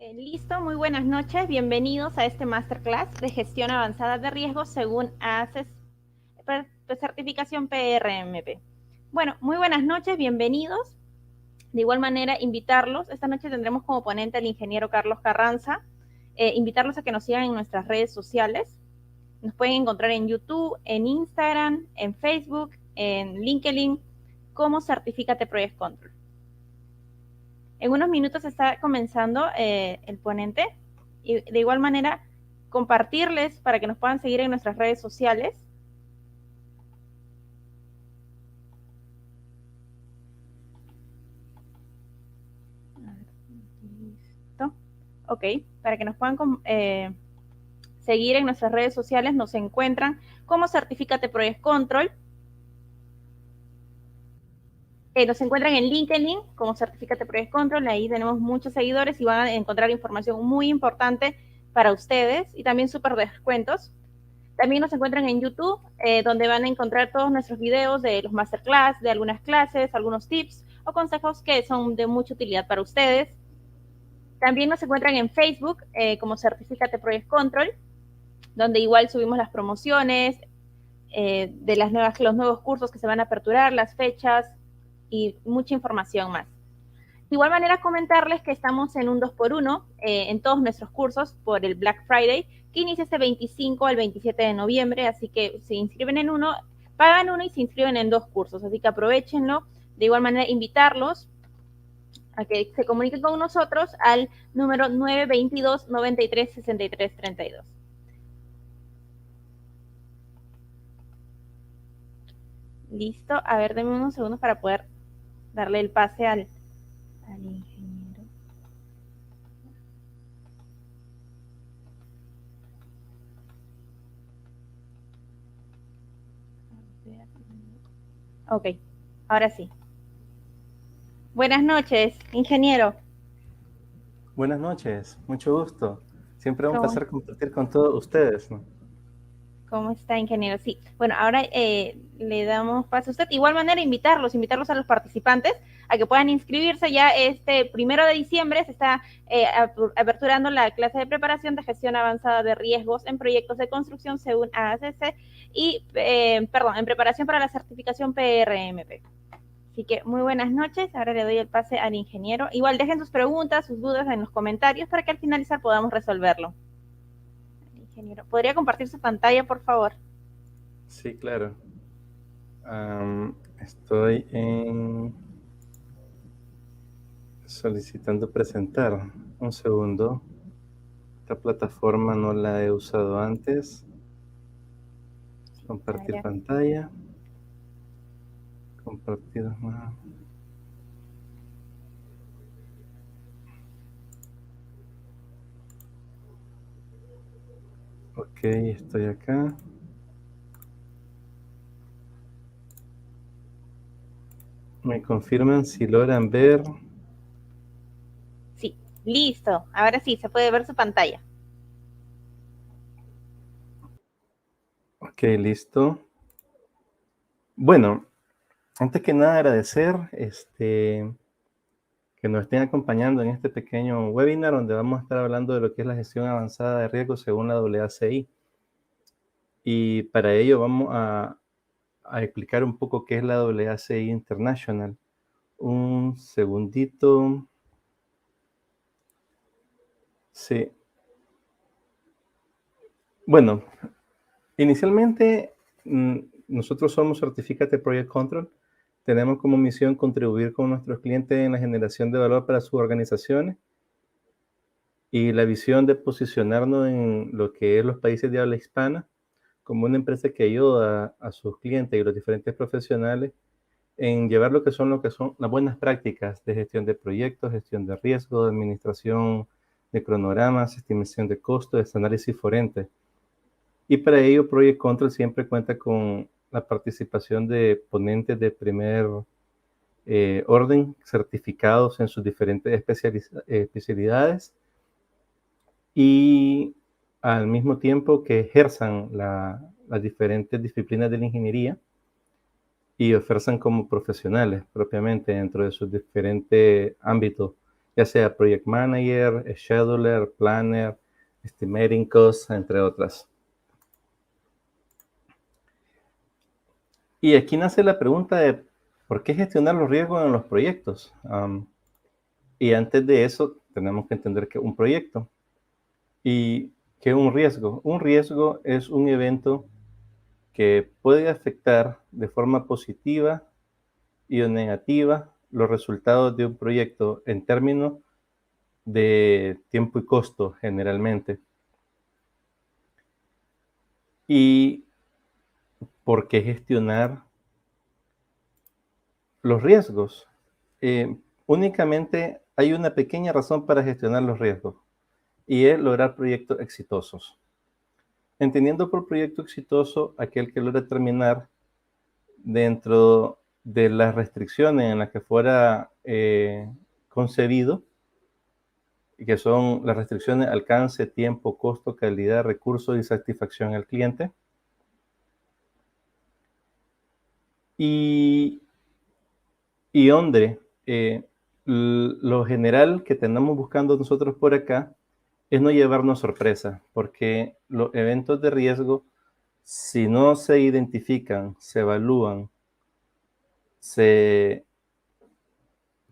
Listo, muy buenas noches, bienvenidos a este masterclass de gestión avanzada de riesgos según ACES, certificación PRMP. Bueno, muy buenas noches, bienvenidos. De igual manera, invitarlos, esta noche tendremos como ponente al ingeniero Carlos Carranza, invitarlos a que nos sigan en nuestras redes sociales. Nos pueden encontrar en YouTube, en Instagram, en Facebook, en LinkedIn, como Certifícate Project Control. En unos minutos está comenzando el ponente y de igual manera compartirles para que nos puedan seguir en nuestras redes sociales. Listo. Ok, para que nos puedan seguir en nuestras redes sociales nos encuentran como Certifícate Project Control. Nos encuentran en LinkedIn como Certifícate Project Control, ahí tenemos muchos seguidores y van a encontrar información muy importante para ustedes y también súper descuentos. También nos encuentran en YouTube, donde van a encontrar todos nuestros videos de los masterclass, de algunas clases, algunos tips o consejos que son de mucha utilidad para ustedes. También nos encuentran en Facebook como Certifícate Project Control, donde igual subimos las promociones de los nuevos cursos que se van a aperturar, las fechas y mucha información más. De igual manera, comentarles que estamos en un 2x1 en todos nuestros cursos por el Black Friday, que inicia este 25 al 27 de noviembre, así que se inscriben en uno, pagan uno y se inscriben en 2 cursos, así que aprovechenlo. De igual manera, invitarlos a que se comuniquen con nosotros al número 922 93 63 32. Listo, a ver, denme unos segundos para poder darle el pase al ingeniero. Ok, ahora sí. Buenas noches, ingeniero. Buenas noches, mucho gusto. Siempre es un ¿Cómo, placer compartir con todos ustedes, ¿no? cómo está, ingeniero? Sí, bueno, ahora le damos paso a usted. De igual manera, invitarlos a los participantes a que puedan inscribirse ya este 1 de diciembre. Se está aperturando la clase de preparación de gestión avanzada de riesgos en proyectos de construcción según AACC y, en preparación para la certificación PRMP. Así que muy buenas noches. Ahora le doy el pase al ingeniero. Igual dejen sus preguntas, sus dudas en los comentarios para que al finalizar podamos resolverlo. Ingeniero, ¿podría compartir su pantalla, por favor? Sí, claro. Estoy solicitando presentar. Un segundo. Esta plataforma no la he usado antes. Sí, Compartir gracias. pantalla. Compartir. Ok, estoy acá. Me confirman si logran ver. Sí, listo. Ahora sí, se puede ver su pantalla. Ok, listo. Bueno, antes que nada agradecer que nos estén acompañando en este pequeño webinar donde vamos a estar hablando de lo que es la gestión avanzada de riesgos según la AACI. Y para ello vamos a explicar un poco qué es la AACI International. Un segundito. Sí. Bueno, inicialmente nosotros somos Certificate Project Control. Tenemos como misión contribuir con nuestros clientes en la generación de valor para sus organizaciones y la visión de posicionarnos en lo que es los países de habla hispana como una empresa que ayuda a sus clientes y los diferentes profesionales en llevar lo que son las buenas prácticas de gestión de proyectos, gestión de riesgo, de administración de cronogramas, estimación de costos, análisis forense. Y para ello, Project Control siempre cuenta con la participación de ponentes de primer orden, certificados en sus diferentes especialidades y al mismo tiempo que ejerzan las diferentes disciplinas de la ingeniería y ejerzan como profesionales propiamente dentro de sus diferentes ámbitos ya sea Project Manager, Scheduler, Planner, Estimating Costs, entre otras. Y aquí nace la pregunta de ¿por qué gestionar los riesgos en los proyectos? Y antes de eso, tenemos que entender que un proyecto y que un riesgo es un evento que puede afectar de forma positiva y o negativa los resultados de un proyecto en términos de tiempo y costo generalmente. ¿Y por qué gestionar los riesgos? Únicamente hay una pequeña razón para gestionar los riesgos y es lograr proyectos exitosos. Entendiendo por proyecto exitoso aquel que logra terminar dentro de las restricciones en las que fuera concebido, que son las restricciones alcance, tiempo, costo, calidad, recursos y satisfacción al cliente. Y donde lo general que tenemos buscando nosotros por acá es no llevarnos sorpresa, porque los eventos de riesgo, si no se identifican, se evalúan, se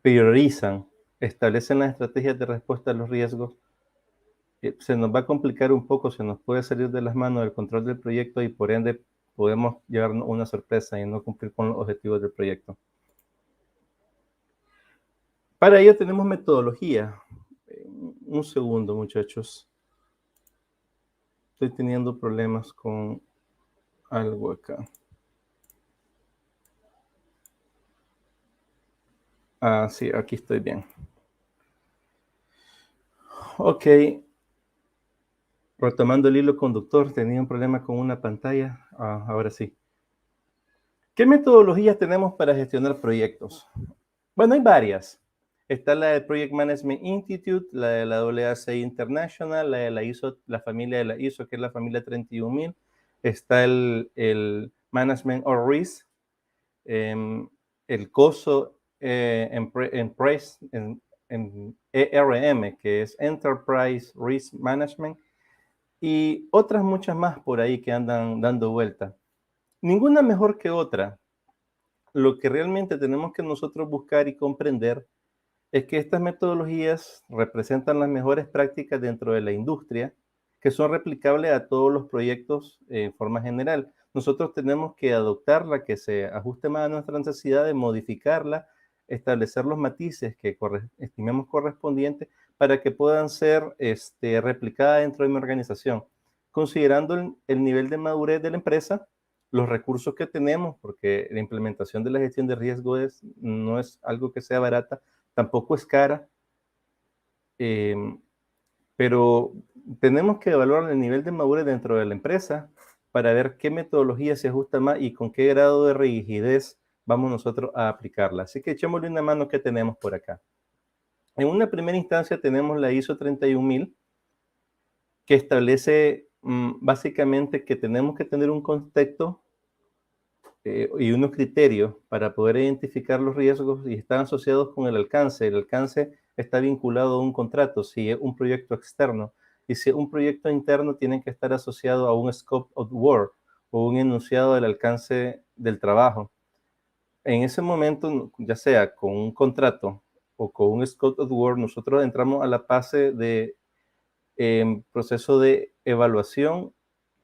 priorizan, establecen las estrategias de respuesta a los riesgos, se nos va a complicar un poco, se nos puede salir de las manos el control del proyecto y por ende podemos llevarnos una sorpresa y no cumplir con los objetivos del proyecto. Para ello tenemos metodología. Un segundo, muchachos. Estoy teniendo problemas con algo acá. Ah, sí, aquí estoy bien. Ok. Retomando el hilo conductor, tenía un problema con una pantalla. Ahora sí. ¿Qué metodologías tenemos para gestionar proyectos? Bueno, hay varias. Está la del Project Management Institute, la de la AACI International, la de la ISO, la familia de la ISO, que es la familia 31000. Está el Management of Risk, el COSO en ERM, que es Enterprise Risk Management, y otras muchas más por ahí que andan dando vuelta. Ninguna mejor que otra. Lo que realmente tenemos que nosotros buscar y comprender es que estas metodologías representan las mejores prácticas dentro de la industria, que son replicables a todos los proyectos en forma general. Nosotros tenemos que adoptarla, que se ajuste más a nuestras necesidades, modificarla, establecer los matices que estimemos correspondientes para que puedan ser replicadas dentro de mi organización, considerando el nivel de madurez de la empresa, los recursos que tenemos, porque la implementación de la gestión de riesgo no es algo que sea barata, tampoco es cara, pero tenemos que evaluar el nivel de madurez dentro de la empresa para ver qué metodología se ajusta más y con qué grado de rigidez vamos nosotros a aplicarla. Así que echémosle una mano que tenemos por acá. En una primera instancia tenemos la ISO 31000, que establece básicamente que tenemos que tener un contexto y unos criterios para poder identificar los riesgos y están asociados con el alcance. El alcance está vinculado a un contrato, si es un proyecto externo, y si es un proyecto interno, tiene que estar asociado a un scope of work o un enunciado del alcance del trabajo. En ese momento, ya sea con un contrato o con un scope of work, nosotros entramos a la fase de proceso de evaluación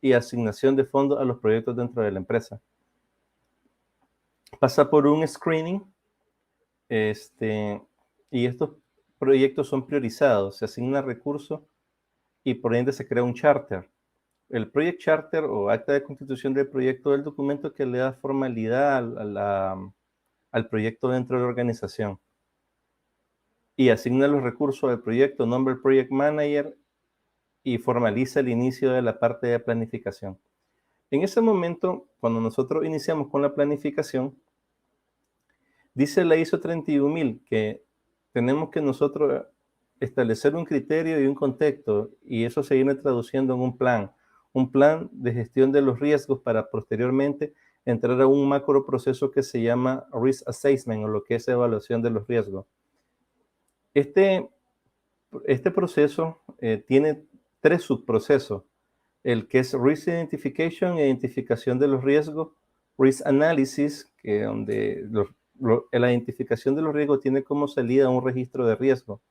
y asignación de fondos a los proyectos dentro de la empresa. Pasa por un screening, y estos proyectos son priorizados, se asigna recursos y por ende se crea un charter. El Project Charter o acta de constitución del proyecto es el documento que le da formalidad al proyecto dentro de la organización y asigna los recursos al proyecto, nombra el Project Manager y formaliza el inicio de la parte de planificación. En ese momento, cuando nosotros iniciamos con la planificación, dice la ISO 31000 que tenemos que nosotros establecer un criterio y un contexto, y eso se viene traduciendo en un plan de gestión de los riesgos para posteriormente entrar a un macro proceso que se llama Risk Assessment, o lo que es evaluación de los riesgos. Este Este proceso tiene 3 subprocesos. El que es Risk Identification, identificación de los riesgos, Risk Analysis, que donde la identificación de los riesgos tiene como salida un registro de riesgo,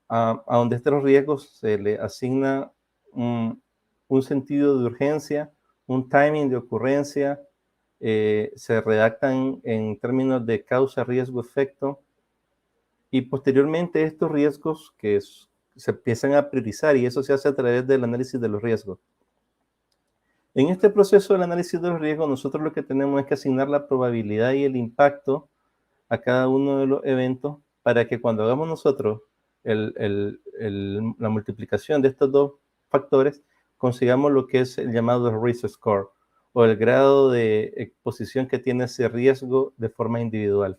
a donde estos riesgos se le asigna un sentido de urgencia, un timing de ocurrencia, se redactan en términos de causa, riesgo, efecto, y posteriormente estos riesgos se empiezan a priorizar, y eso se hace a través del análisis de los riesgos. En este proceso del análisis de los riesgos, nosotros lo que tenemos es que asignar la probabilidad y el impacto a cada uno de los eventos para que cuando hagamos nosotros la multiplicación de estos 2 factores, consigamos lo que es el llamado risk score, o el grado de exposición que tiene ese riesgo de forma individual.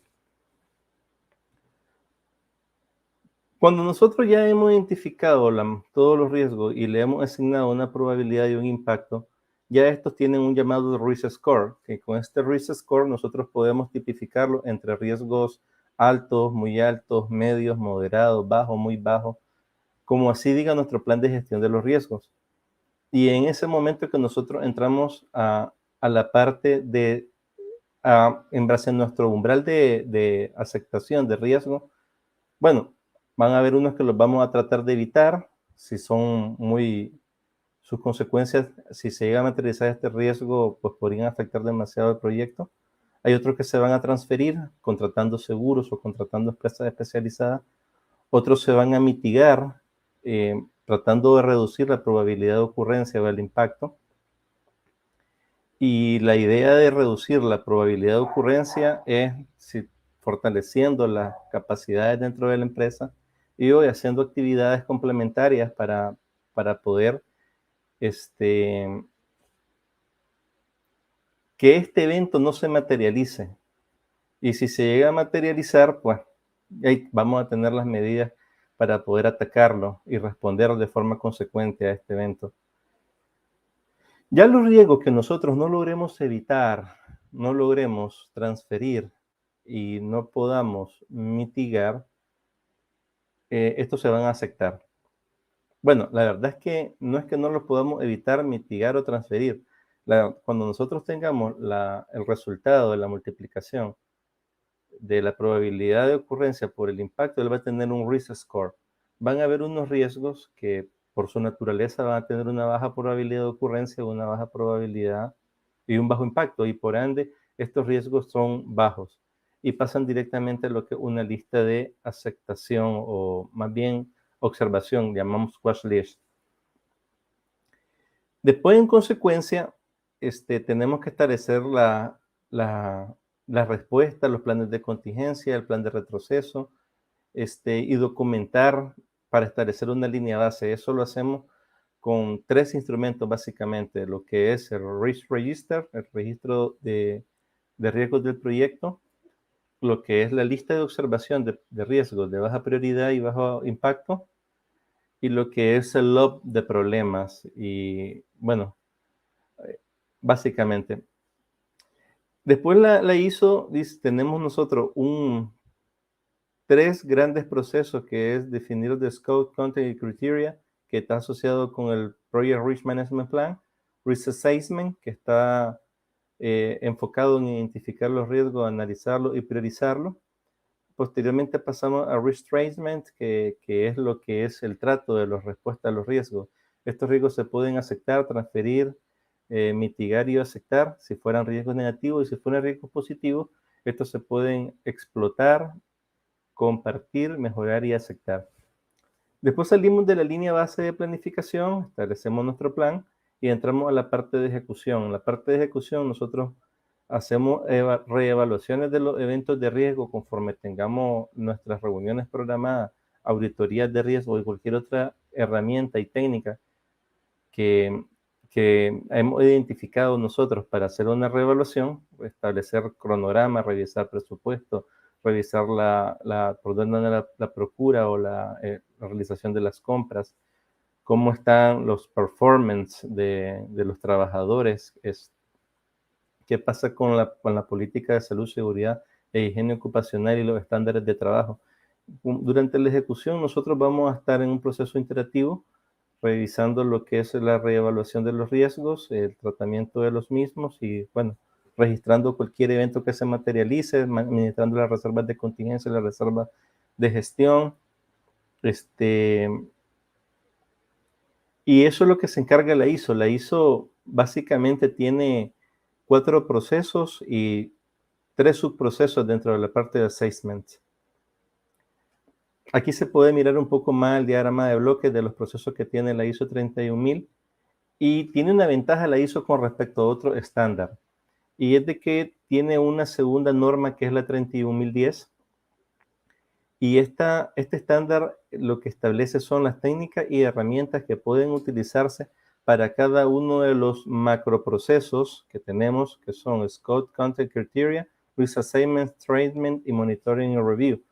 Cuando nosotros ya hemos identificado todos los riesgos y le hemos asignado una probabilidad y un impacto, ya estos tienen un llamado risk score, que con este risk score nosotros podemos tipificarlo entre riesgos altos, muy altos, medios, moderados, bajos, muy bajos, como así diga nuestro plan de gestión de los riesgos. Y en ese momento que nosotros entramos a la parte en base a nuestro umbral de aceptación de riesgo, bueno, van a haber unos que los vamos a tratar de evitar, si son sus consecuencias, si se llega a materializar este riesgo, pues podrían afectar demasiado el proyecto. Hay otros que se van a transferir contratando seguros o contratando empresas especializadas. Otros se van a mitigar tratando de reducir la probabilidad de ocurrencia o el impacto. Y la idea de reducir la probabilidad de ocurrencia es fortaleciendo las capacidades dentro de la empresa y hoy haciendo actividades complementarias para poder que este evento no se materialice. Y si se llega a materializar, pues ahí vamos a tener las medidas para poder atacarlo y responder de forma consecuente a este evento. Ya los riesgos que nosotros no logremos evitar, no logremos transferir y no podamos mitigar, estos se van a aceptar. Bueno, la verdad es que no los podamos evitar, mitigar o transferir. Cuando nosotros tengamos el resultado de la multiplicación de la probabilidad de ocurrencia por el impacto, él va a tener un risk score. Van a haber unos riesgos que por su naturaleza van a tener una baja probabilidad de ocurrencia, una baja probabilidad y un bajo impacto, y por ende estos riesgos son bajos y pasan directamente a lo que es una lista de aceptación o más bien observación, llamamos watch list. Después, en consecuencia, tenemos que establecer la respuesta, los planes de contingencia, el plan de retroceso, y documentar para establecer una línea base. Eso lo hacemos con 3 instrumentos básicamente, lo que es el Risk Register, el registro de riesgos del proyecto, lo que es la lista de observación de riesgos de baja prioridad y bajo impacto, y lo que es el log de problemas. Y bueno, básicamente. Después la ISO, tenemos nosotros 3 grandes procesos, que es definir el scope, content y criteria, que está asociado con el Project Risk Management Plan, Risk Assessment, que está enfocado en identificar los riesgos, analizarlos y priorizarlos. Posteriormente pasamos a Risk Tracement, que es lo que es el trato de las respuestas a los riesgos. Estos riesgos se pueden aceptar, transferir, mitigar y aceptar si fueran riesgos negativos, y si fueran riesgos positivos, estos se pueden explotar, compartir, mejorar y aceptar. Después salimos de la línea base de planificación, establecemos nuestro plan y entramos a la parte de ejecución. En la parte de ejecución nosotros hacemos reevaluaciones de los eventos de riesgo conforme tengamos nuestras reuniones programadas, auditorías de riesgo y cualquier otra herramienta y técnica que hemos identificado nosotros para hacer una reevaluación, establecer cronograma, revisar presupuesto, revisar por dónde anda la procura o la realización de las compras, cómo están los performance de los trabajadores, qué pasa con la política de salud, seguridad e higiene ocupacional y los estándares de trabajo. Durante la ejecución nosotros vamos a estar en un proceso interactivo, revisando lo que es la reevaluación de los riesgos, el tratamiento de los mismos y, bueno, registrando cualquier evento que se materialice, administrando las reservas de contingencia, las reservas de gestión. Y eso es lo que se encarga la ISO. La ISO básicamente tiene 4 procesos y 3 subprocesos dentro de la parte de assessment. Aquí se puede mirar un poco más el diagrama de bloques de los procesos que tiene la ISO 31000 y tiene una ventaja la ISO con respecto a otro estándar, y es de que tiene una segunda norma que es la 31010, y este estándar lo que establece son las técnicas y herramientas que pueden utilizarse para cada uno de los macroprocesos que tenemos, que son Scope, Content Criteria, Risk Assessment, Treatment y Monitoring and Review.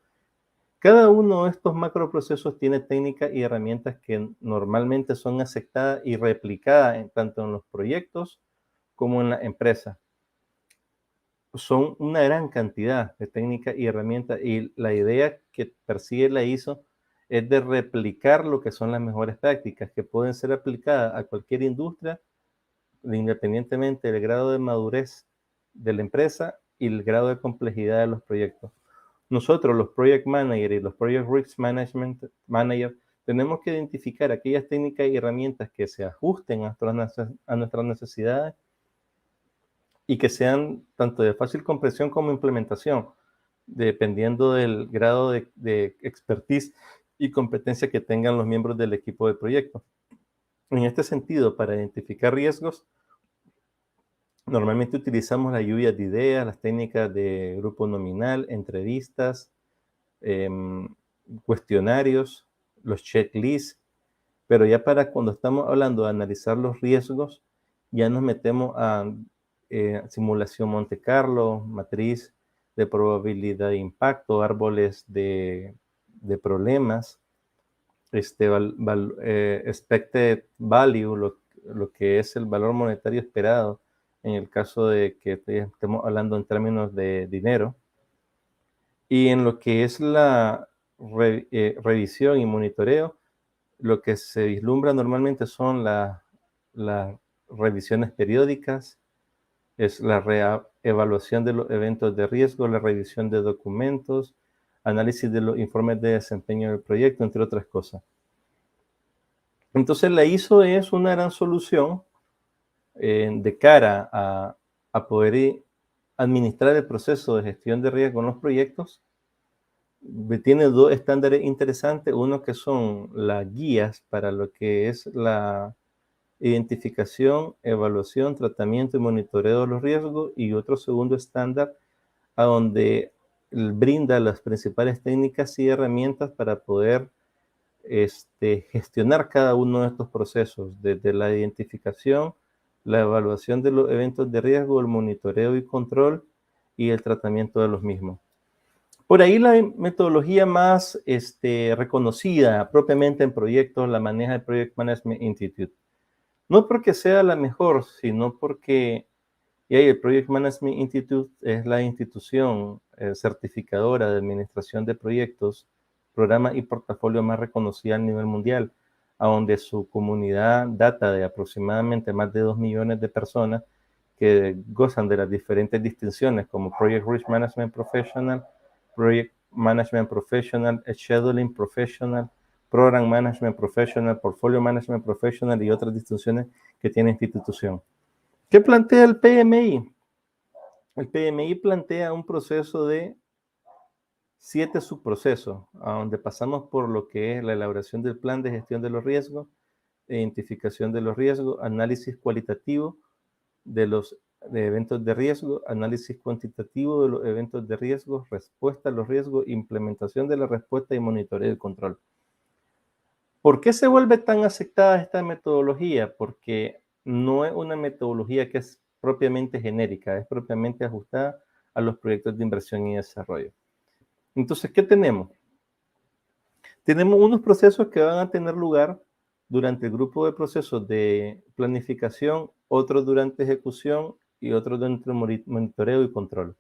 Cada uno de estos macroprocesos tiene técnicas y herramientas que normalmente son aceptadas y replicadas tanto en los proyectos como en la empresa. Son una gran cantidad de técnicas y herramientas, y la idea que persigue la ISO es de replicar lo que son las mejores prácticas que pueden ser aplicadas a cualquier industria, independientemente del grado de madurez de la empresa y el grado de complejidad de los proyectos. Nosotros, los Project Managers y los Project Risk Management Manager, tenemos que identificar aquellas técnicas y herramientas que se ajusten a nuestras necesidades y que sean tanto de fácil comprensión como implementación, dependiendo del grado de expertise y competencia que tengan los miembros del equipo de proyecto. En este sentido, para identificar riesgos, normalmente utilizamos la lluvia de ideas, las técnicas de grupo nominal, entrevistas, cuestionarios, los checklists, pero ya para cuando estamos hablando de analizar los riesgos, ya nos metemos a simulación Monte Carlo, matriz de probabilidad de impacto, árboles de problemas, expected value, lo que es el valor monetario esperado en el caso de que estemos hablando en términos de dinero. Y en lo que es la revisión y monitoreo, lo que se vislumbra normalmente son las revisiones periódicas, es la evaluación de los eventos de riesgo, la revisión de documentos, análisis de los informes de desempeño del proyecto, entre otras cosas. Entonces la ISO es una gran solución de cara a poder administrar el proceso de gestión de riesgo en los proyectos. Tiene 2 estándares interesantes, uno que son las guías para lo que es la identificación, evaluación, tratamiento y monitoreo de los riesgos, y otro segundo estándar a donde brinda las principales técnicas y herramientas para poder gestionar cada uno de estos procesos, desde la identificación, la evaluación de los eventos de riesgo, el monitoreo y control y el tratamiento de los mismos. Por ahí la metodología más reconocida propiamente en proyectos la maneja el Project Management Institute. No porque sea la mejor, sino porque el Project Management Institute es la institución certificadora de administración de proyectos, programas y portafolio más reconocida a nivel mundial, a donde su comunidad data de aproximadamente más de 2 millones de personas que gozan de las diferentes distinciones como Project Risk Management Professional, Project Management Professional, Scheduling Professional, Program Management Professional, Portfolio Management Professional y otras distinciones que tiene esta institución. ¿Qué plantea el PMI? El PMI plantea un proceso de 7 subprocesos, a donde pasamos por lo que es la elaboración del plan de gestión de los riesgos, identificación de los riesgos, análisis cualitativo de los eventos de riesgo, análisis cuantitativo de los eventos de riesgo, respuesta a los riesgos, implementación de la respuesta y monitoreo y control. ¿Por qué se vuelve tan aceptada esta metodología? Porque no es una metodología que es propiamente genérica, es propiamente ajustada a los proyectos de inversión y desarrollo. Entonces, ¿qué tenemos? Tenemos unos procesos que van a tener lugar durante el grupo de procesos de planificación, otros durante ejecución y otros durante monitoreo y control.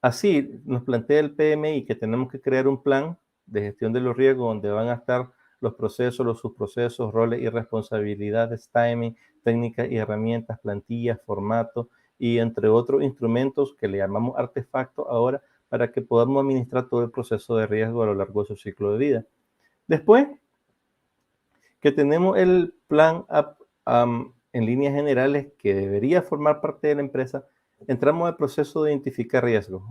Así nos plantea el PMI que tenemos que crear un plan de gestión de los riesgos, donde van a estar los procesos, los subprocesos, roles y responsabilidades, timing, técnicas y herramientas, plantillas, formato y entre otros instrumentos que le llamamos artefactos ahora para que podamos administrar todo el proceso de riesgo a lo largo de su ciclo de vida. Después que tenemos el plan en líneas generales que debería formar parte de la empresa, entramos al proceso de identificar riesgos,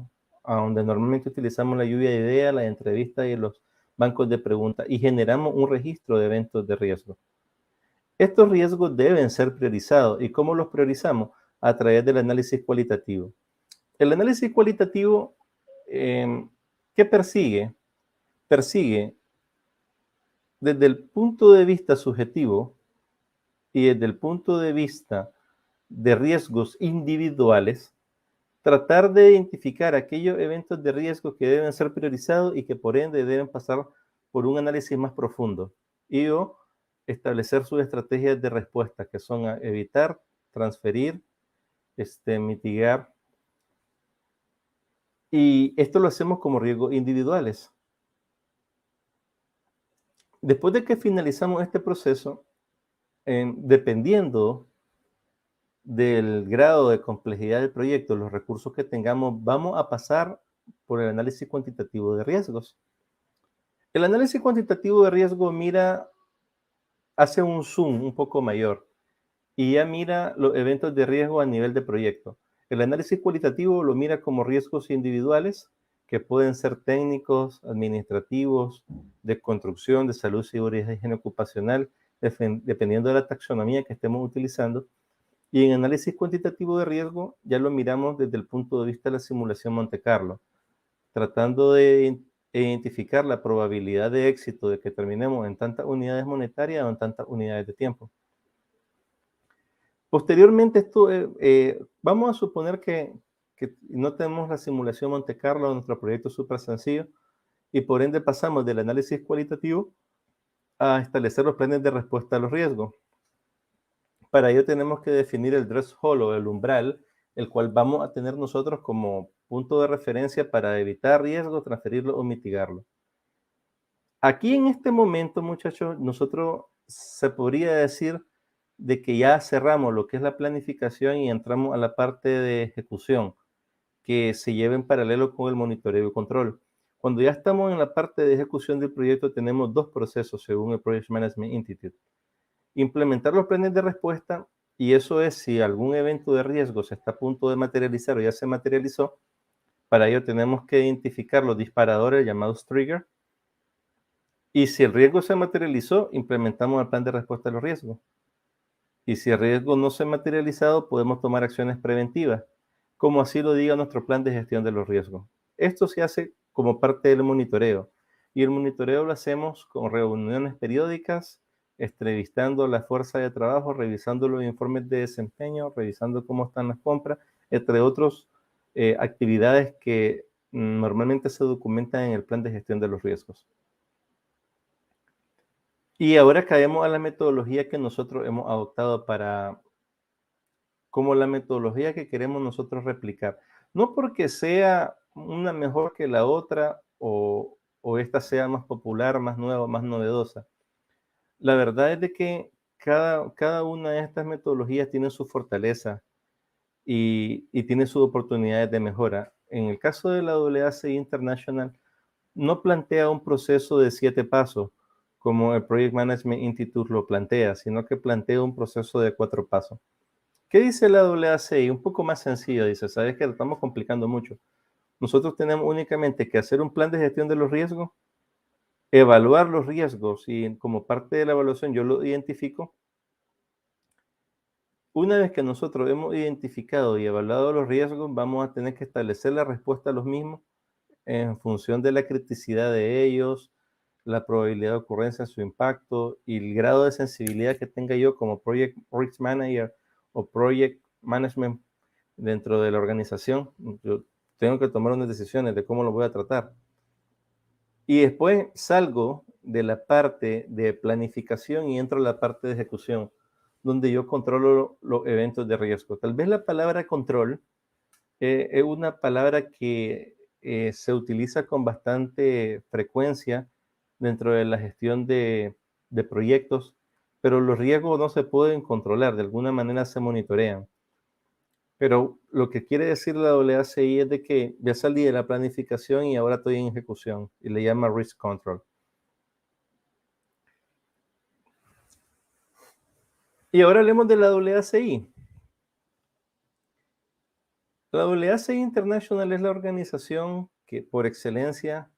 donde normalmente utilizamos la lluvia de ideas, las entrevistas y los bancos de preguntas y generamos un registro de eventos de riesgo. Estos riesgos deben ser priorizados. ¿Y cómo los priorizamos? A través del análisis cualitativo. El análisis cualitativo, ¿qué persigue? Persigue desde el punto de vista subjetivo y desde el punto de vista de riesgos individuales, tratar de identificar aquellos eventos de riesgo que deben ser priorizados y que por ende deben pasar por un análisis más profundo y o establecer sus estrategias de respuesta, que son a evitar, transferir, mitigar. Y esto lo hacemos como riesgos individuales. Después de que finalizamos este proceso, dependiendo del grado de complejidad del proyecto, los recursos que tengamos, vamos a pasar por el análisis cuantitativo de riesgos. El análisis cuantitativo de riesgo hace un zoom un poco mayor y ya mira los eventos de riesgo a nivel de proyecto. El análisis cualitativo lo mira como riesgos individuales que pueden ser técnicos, administrativos, de construcción, de salud, seguridad y higiene ocupacional, dependiendo de la taxonomía que estemos utilizando. Y en análisis cuantitativo de riesgo ya lo miramos desde el punto de vista de la simulación Monte Carlo, tratando de identificar la probabilidad de éxito de que terminemos en tantas unidades monetarias o en tantas unidades de tiempo. Posteriormente, vamos a suponer que no tenemos la simulación Monte Carlo, nuestro proyecto es súper sencillo, y por ende pasamos del análisis cualitativo a establecer los planes de respuesta a los riesgos. Para ello tenemos que definir el threshold o el umbral, el cual vamos a tener nosotros como punto de referencia para evitar riesgos, transferirlo o mitigarlo. Aquí en este momento, muchachos, nosotros se podría decir de que ya cerramos lo que es la planificación y entramos a la parte de ejecución, que se lleva en paralelo con el monitoreo y control. Cuando ya estamos en la parte de ejecución del proyecto, tenemos dos procesos según el Project Management Institute. Implementar los planes de respuesta, y eso es si algún evento de riesgo se está a punto de materializar o ya se materializó. Para ello tenemos que identificar los disparadores llamados trigger, y si el riesgo se materializó, implementamos el plan de respuesta a los riesgos. Y si el riesgo no se ha materializado, podemos tomar acciones preventivas, como así lo diga nuestro plan de gestión de los riesgos. Esto se hace como parte del monitoreo, y el monitoreo lo hacemos con reuniones periódicas, entrevistando a la fuerza de trabajo, revisando los informes de desempeño, revisando cómo están las compras, entre otras actividades que normalmente se documentan en el plan de gestión de los riesgos. Y ahora caemos a la metodología que nosotros hemos adoptado como la metodología que queremos nosotros replicar. No porque sea una mejor que la otra o esta sea más popular, más nueva, más novedosa. La verdad es de que cada una de estas metodologías tiene su fortaleza y tiene sus oportunidades de mejora. En el caso de la AACI International, no plantea un proceso de 7 pasos, como el Project Management Institute lo plantea, sino que plantea un proceso de 4 pasos. ¿Qué dice la AACI? Un poco más sencillo, dice, ¿sabes que lo estamos complicando mucho? Nosotros tenemos únicamente que hacer un plan de gestión de los riesgos, evaluar los riesgos y como parte de la evaluación yo lo identifico. Una vez que nosotros hemos identificado y evaluado los riesgos, vamos a tener que establecer la respuesta a los mismos en función de la criticidad de ellos, la probabilidad de ocurrencia, su impacto y el grado de sensibilidad que tenga yo como Project Risk Manager o Project Management dentro de la organización. Yo tengo que tomar unas decisiones de cómo lo voy a tratar. Y después salgo de la parte de planificación y entro a la parte de ejecución, donde yo controlo los eventos de riesgo. Tal vez la palabra control es una palabra que se utiliza con bastante frecuencia dentro de la gestión de proyectos, pero los riesgos no se pueden controlar, de alguna manera se monitorean. Pero lo que quiere decir la AACI es de que ya salí de la planificación y ahora estoy en ejecución, y le llama Risk Control. Y ahora hablemos de la AACI. La AACI International es la organización que, por excelencia,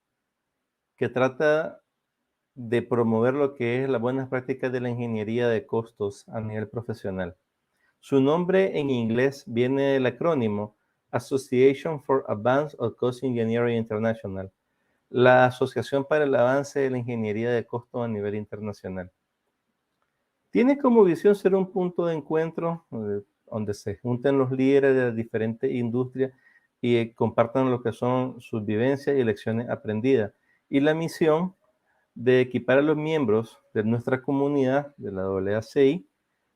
que trata de promover lo que es las buenas prácticas de la ingeniería de costos a nivel profesional. Su nombre en inglés viene del acrónimo Association for Advanced Cost Engineering International, la Asociación para el Avance de la Ingeniería de Costos a nivel internacional. Tiene como visión ser un punto de encuentro donde se junten los líderes de las diferentes industrias y compartan lo que son sus vivencias y lecciones aprendidas. Y la misión de equipar a los miembros de nuestra comunidad, de la AACI,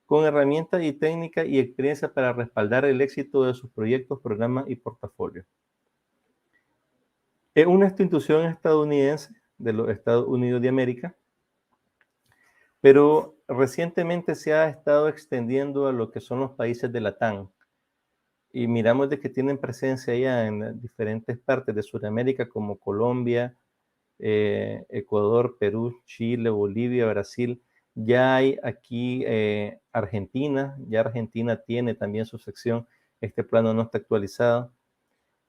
con herramientas y técnicas y experiencia para respaldar el éxito de sus proyectos, programas y portafolios. Es una institución estadounidense de los Estados Unidos de América, pero recientemente se ha estado extendiendo a lo que son los países de Latam. Y miramos de que tienen presencia ya en diferentes partes de Sudamérica como Colombia, Ecuador, Perú, Chile, Bolivia, Brasil. Ya hay aquí Argentina, ya Argentina tiene también su sección, este plano no está actualizado.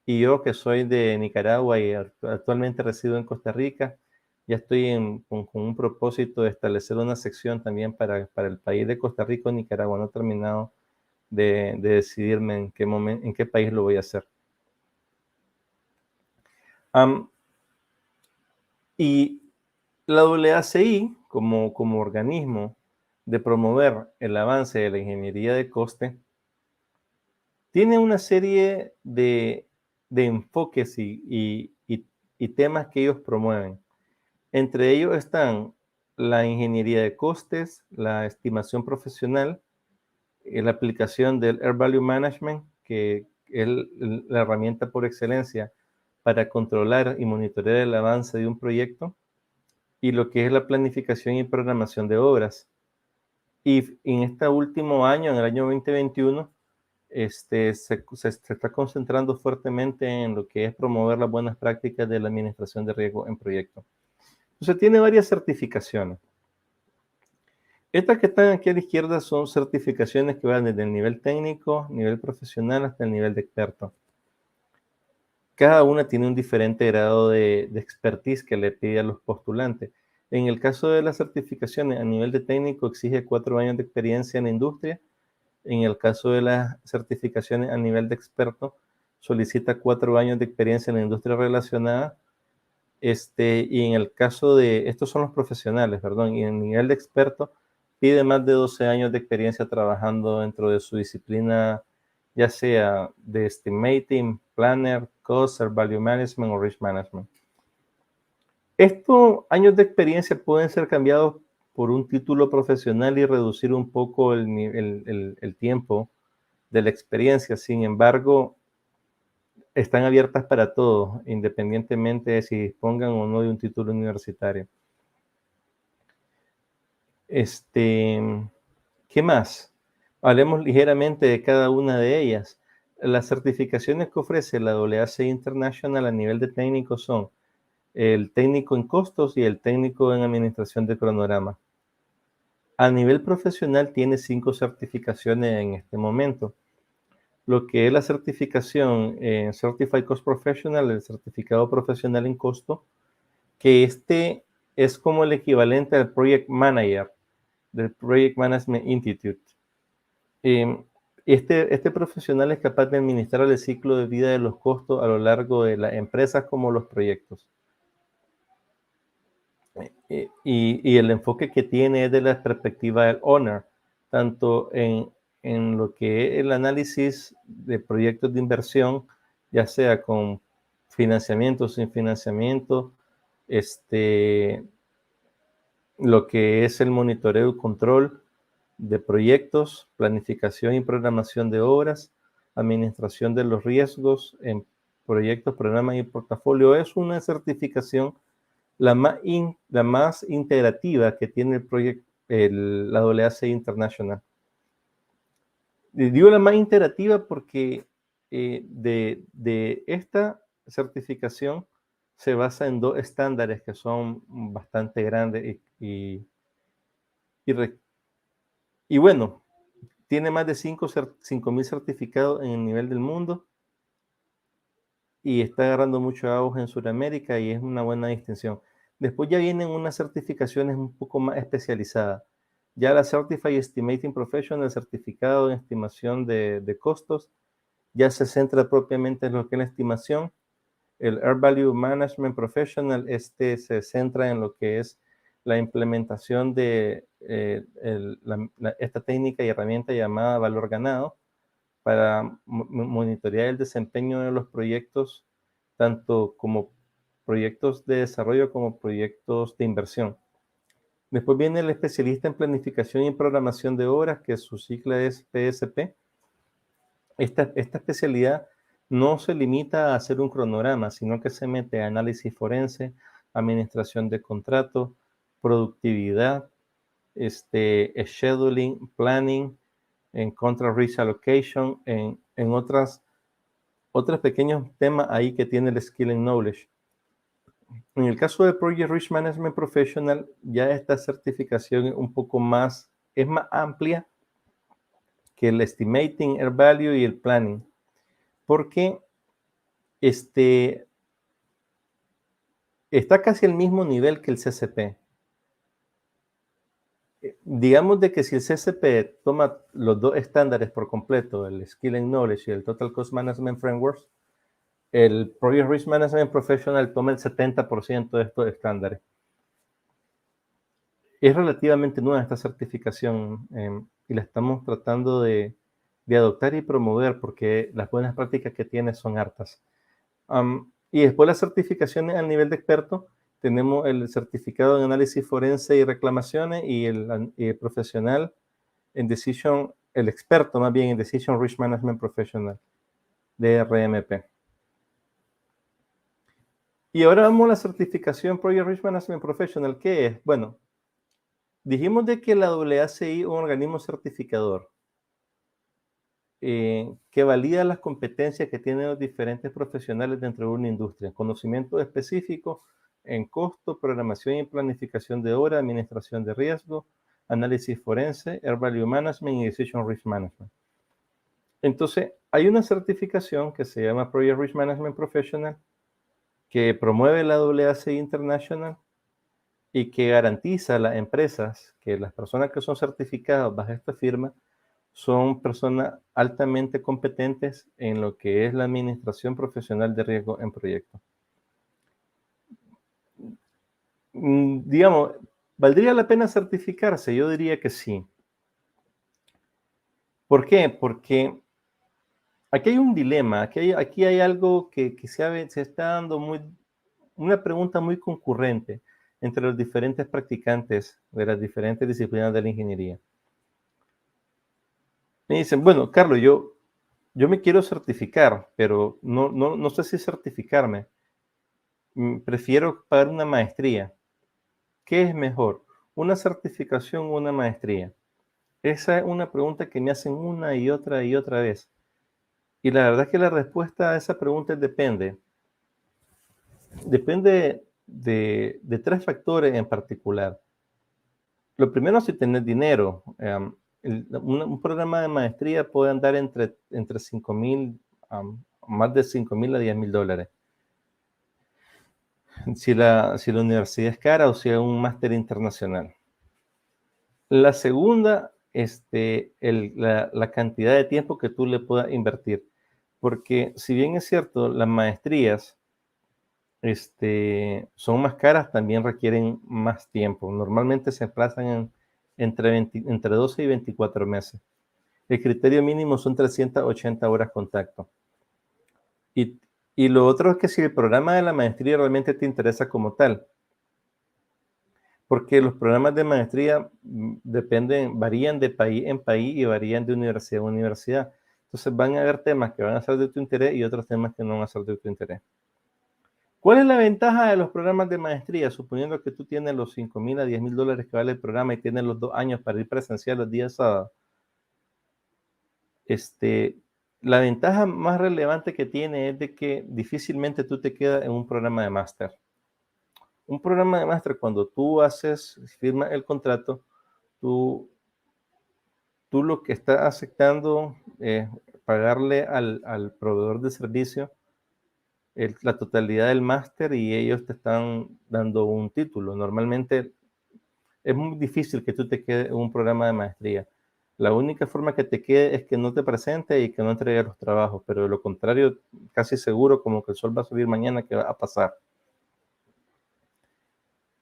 Y yo que soy de Nicaragua y actualmente resido en Costa Rica, ya estoy con un propósito de establecer una sección también para el país de Costa Rica o Nicaragua. No he terminado de decidirme en qué país lo voy a hacer. Y la AACI, como organismo de promover el avance de la ingeniería de coste, tiene una serie de enfoques y temas que ellos promueven. Entre ellos están la ingeniería de costes, la estimación profesional, la aplicación del Air Value Management, que es la herramienta por excelencia para controlar y monitorear el avance de un proyecto, y lo que es la planificación y programación de obras. Y en este último año, en el año 2021, se está concentrando fuertemente en lo que es promover las buenas prácticas de la administración de riesgo en proyectos. Entonces tiene varias certificaciones. Estas que están aquí a la izquierda son certificaciones que van desde el nivel técnico, nivel profesional, hasta el nivel de experto. Cada una tiene un diferente grado de expertise que le pide a los postulantes. En el caso de las certificaciones a nivel de técnico exige 4 años de experiencia en la industria. En el caso de las certificaciones a nivel de experto solicita 4 años de experiencia en la industria relacionada. Y en el caso de, estos son los profesionales, perdón, y en el nivel de experto pide más de 12 años de experiencia trabajando dentro de su disciplina, ya sea de estimating, planner, cost, value management o risk management. Estos años de experiencia pueden ser cambiados por un título profesional y reducir un poco el tiempo de la experiencia. Sin embargo, están abiertas para todos, independientemente de si dispongan o no de un título universitario. ¿Qué más? Hablemos ligeramente de cada una de ellas. Las certificaciones que ofrece la AACI International a nivel de técnico son el técnico en costos y el técnico en administración de cronograma. A nivel profesional tiene 5 certificaciones en este momento. Lo que es la certificación en Certified Cost Professional, el certificado profesional en costo, que es como el equivalente al Project Manager del Project Management Institute. Este profesional es capaz de administrar el ciclo de vida de los costos a lo largo de las empresas como los proyectos. Y el enfoque que tiene es de la perspectiva del owner, tanto en lo que es el análisis de proyectos de inversión, ya sea con financiamiento o sin financiamiento, lo que es el monitoreo y control de proyectos, planificación y programación de obras, administración de los riesgos en proyectos, programas y portafolio. Es una certificación la más integrativa que tiene la AACI International. Digo la más integrativa porque de esta certificación se basa en 2 estándares que son bastante grandes y bueno, tiene más de 5.000 certificados en el nivel del mundo y está agarrando mucho auge en Sudamérica y es una buena distinción. Después ya vienen unas certificaciones un poco más especializadas. Ya la Certified Estimating Professional, el certificado en estimación de costos, ya se centra propiamente en lo que es la estimación. El Air Value Management Professional, se centra en lo que es la implementación de esta técnica y herramienta llamada valor ganado para monitorear el desempeño de los proyectos, tanto como proyectos de desarrollo como proyectos de inversión. Después viene el especialista en planificación y programación de obras, que su sigla es PSP. Esta especialidad no se limita a hacer un cronograma, sino que se mete a análisis forense, administración de contratos, productividad, scheduling, planning, en contract risk allocation, en otros pequeños temas ahí que tiene el skill and knowledge. En el caso de Project Risk Management Professional, ya esta certificación es más amplia que el Estimating, Air Value y el Planning, porque está casi al mismo nivel que el CCP. Digamos de que si el CCP toma los 2 estándares por completo, el Skill and Knowledge y el Total Cost Management Framework, el Project Risk Management Professional toma el 70% de estos estándares. Es relativamente nueva esta certificación y la estamos tratando de adoptar y promover porque las buenas prácticas que tiene son hartas. Y después las certificaciones a nivel de experto, tenemos el certificado en análisis forense y reclamaciones y el profesional en el experto más bien en Decision Risk Management Professional, DRMP. Y ahora vamos a la certificación Project Risk Management Professional. ¿Qué es? Bueno, dijimos de que la AACI es un organismo certificador que valida las competencias que tienen los diferentes profesionales dentro de una industria. Conocimiento específico en costo, programación y planificación de obra, administración de riesgo, análisis forense, Air Value Management y Decision Risk Management. Entonces, hay una certificación que se llama Project Risk Management Professional que promueve la AACI International y que garantiza a las empresas que las personas que son certificadas bajo esta firma son personas altamente competentes en lo que es la administración profesional de riesgo en proyectos. Digamos, ¿valdría la pena certificarse? Yo diría que sí. ¿Por qué? Porque aquí hay un dilema, aquí hay algo que se está dando una pregunta muy concurrente entre los diferentes practicantes de las diferentes disciplinas de la ingeniería. Me dicen, bueno, Carlos, yo me quiero certificar, pero no sé si certificarme. Prefiero pagar una maestría. ¿Qué es mejor? ¿Una certificación o una maestría? Esa es una pregunta que me hacen una y otra vez. Y la verdad es que la respuesta a esa pregunta depende. Depende de 3 factores en particular. Lo primero es si tenés dinero. Un programa de maestría puede andar entre 5.000, más de 5.000 a 10.000 dólares. Si la universidad es cara o si es un máster internacional. La segunda, la cantidad de tiempo que tú le puedas invertir. Porque si bien es cierto, las maestrías son más caras, también requieren más tiempo. Normalmente se emplazan entre 12 y 24 meses. El criterio mínimo son 380 horas contacto. Y lo otro es que si el programa de la maestría realmente te interesa como tal, porque los programas de maestría varían de país en país y varían de universidad a universidad. Entonces van a haber temas que van a ser de tu interés y otros temas que no van a ser de tu interés. ¿Cuál es la ventaja de los programas de maestría? Suponiendo que tú tienes los $5,000 a $10,000 que vale el programa y tienes los 2 años para ir presencial los días sábados. La ventaja más relevante que tiene es de que difícilmente tú te quedas en un programa de máster. Un programa de máster, cuando tú firmas el contrato, tú lo que estás aceptando es pagarle al proveedor de servicio la totalidad del máster y ellos te están dando un título. Normalmente es muy difícil que tú te quedes en un programa de maestría. La única forma que te quede es que no te presentes y que no entregues los trabajos, pero de lo contrario, casi seguro, como que el sol va a subir mañana, que va a pasar.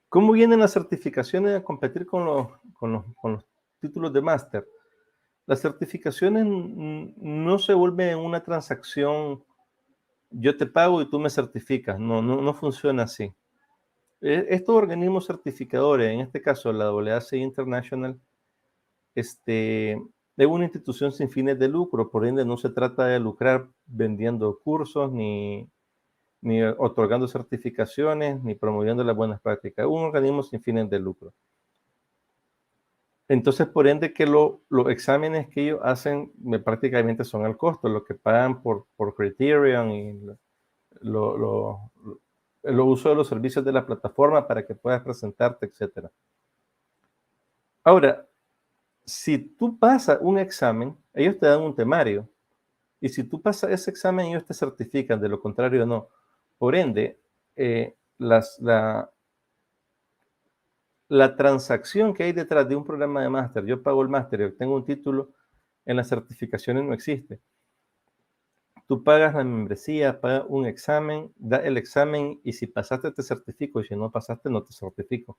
¿Cómo vienen las certificaciones a competir con los títulos de máster? Las certificaciones no se vuelven una transacción, yo te pago y tú me certificas. No funciona así. Estos organismos certificadores, en este caso la AACI International, es una institución sin fines de lucro, por ende no se trata de lucrar vendiendo cursos, ni otorgando certificaciones, ni promoviendo las buenas prácticas. Un organismo sin fines de lucro. Entonces, por ende, que los exámenes que ellos hacen prácticamente son al costo, lo que pagan por Criterion y el uso de los servicios de la plataforma para que puedas presentarte, etc. Ahora, si tú pasas un examen, ellos te dan un temario. Y si tú pasas ese examen, ellos te certifican, de lo contrario no. Por ende, la transacción que hay detrás de un programa de máster, yo pago el máster y obtengo un título, en las certificaciones no existe. Tú pagas la membresía, pagas un examen, da el examen y si pasaste te certifico y si no pasaste no te certifico.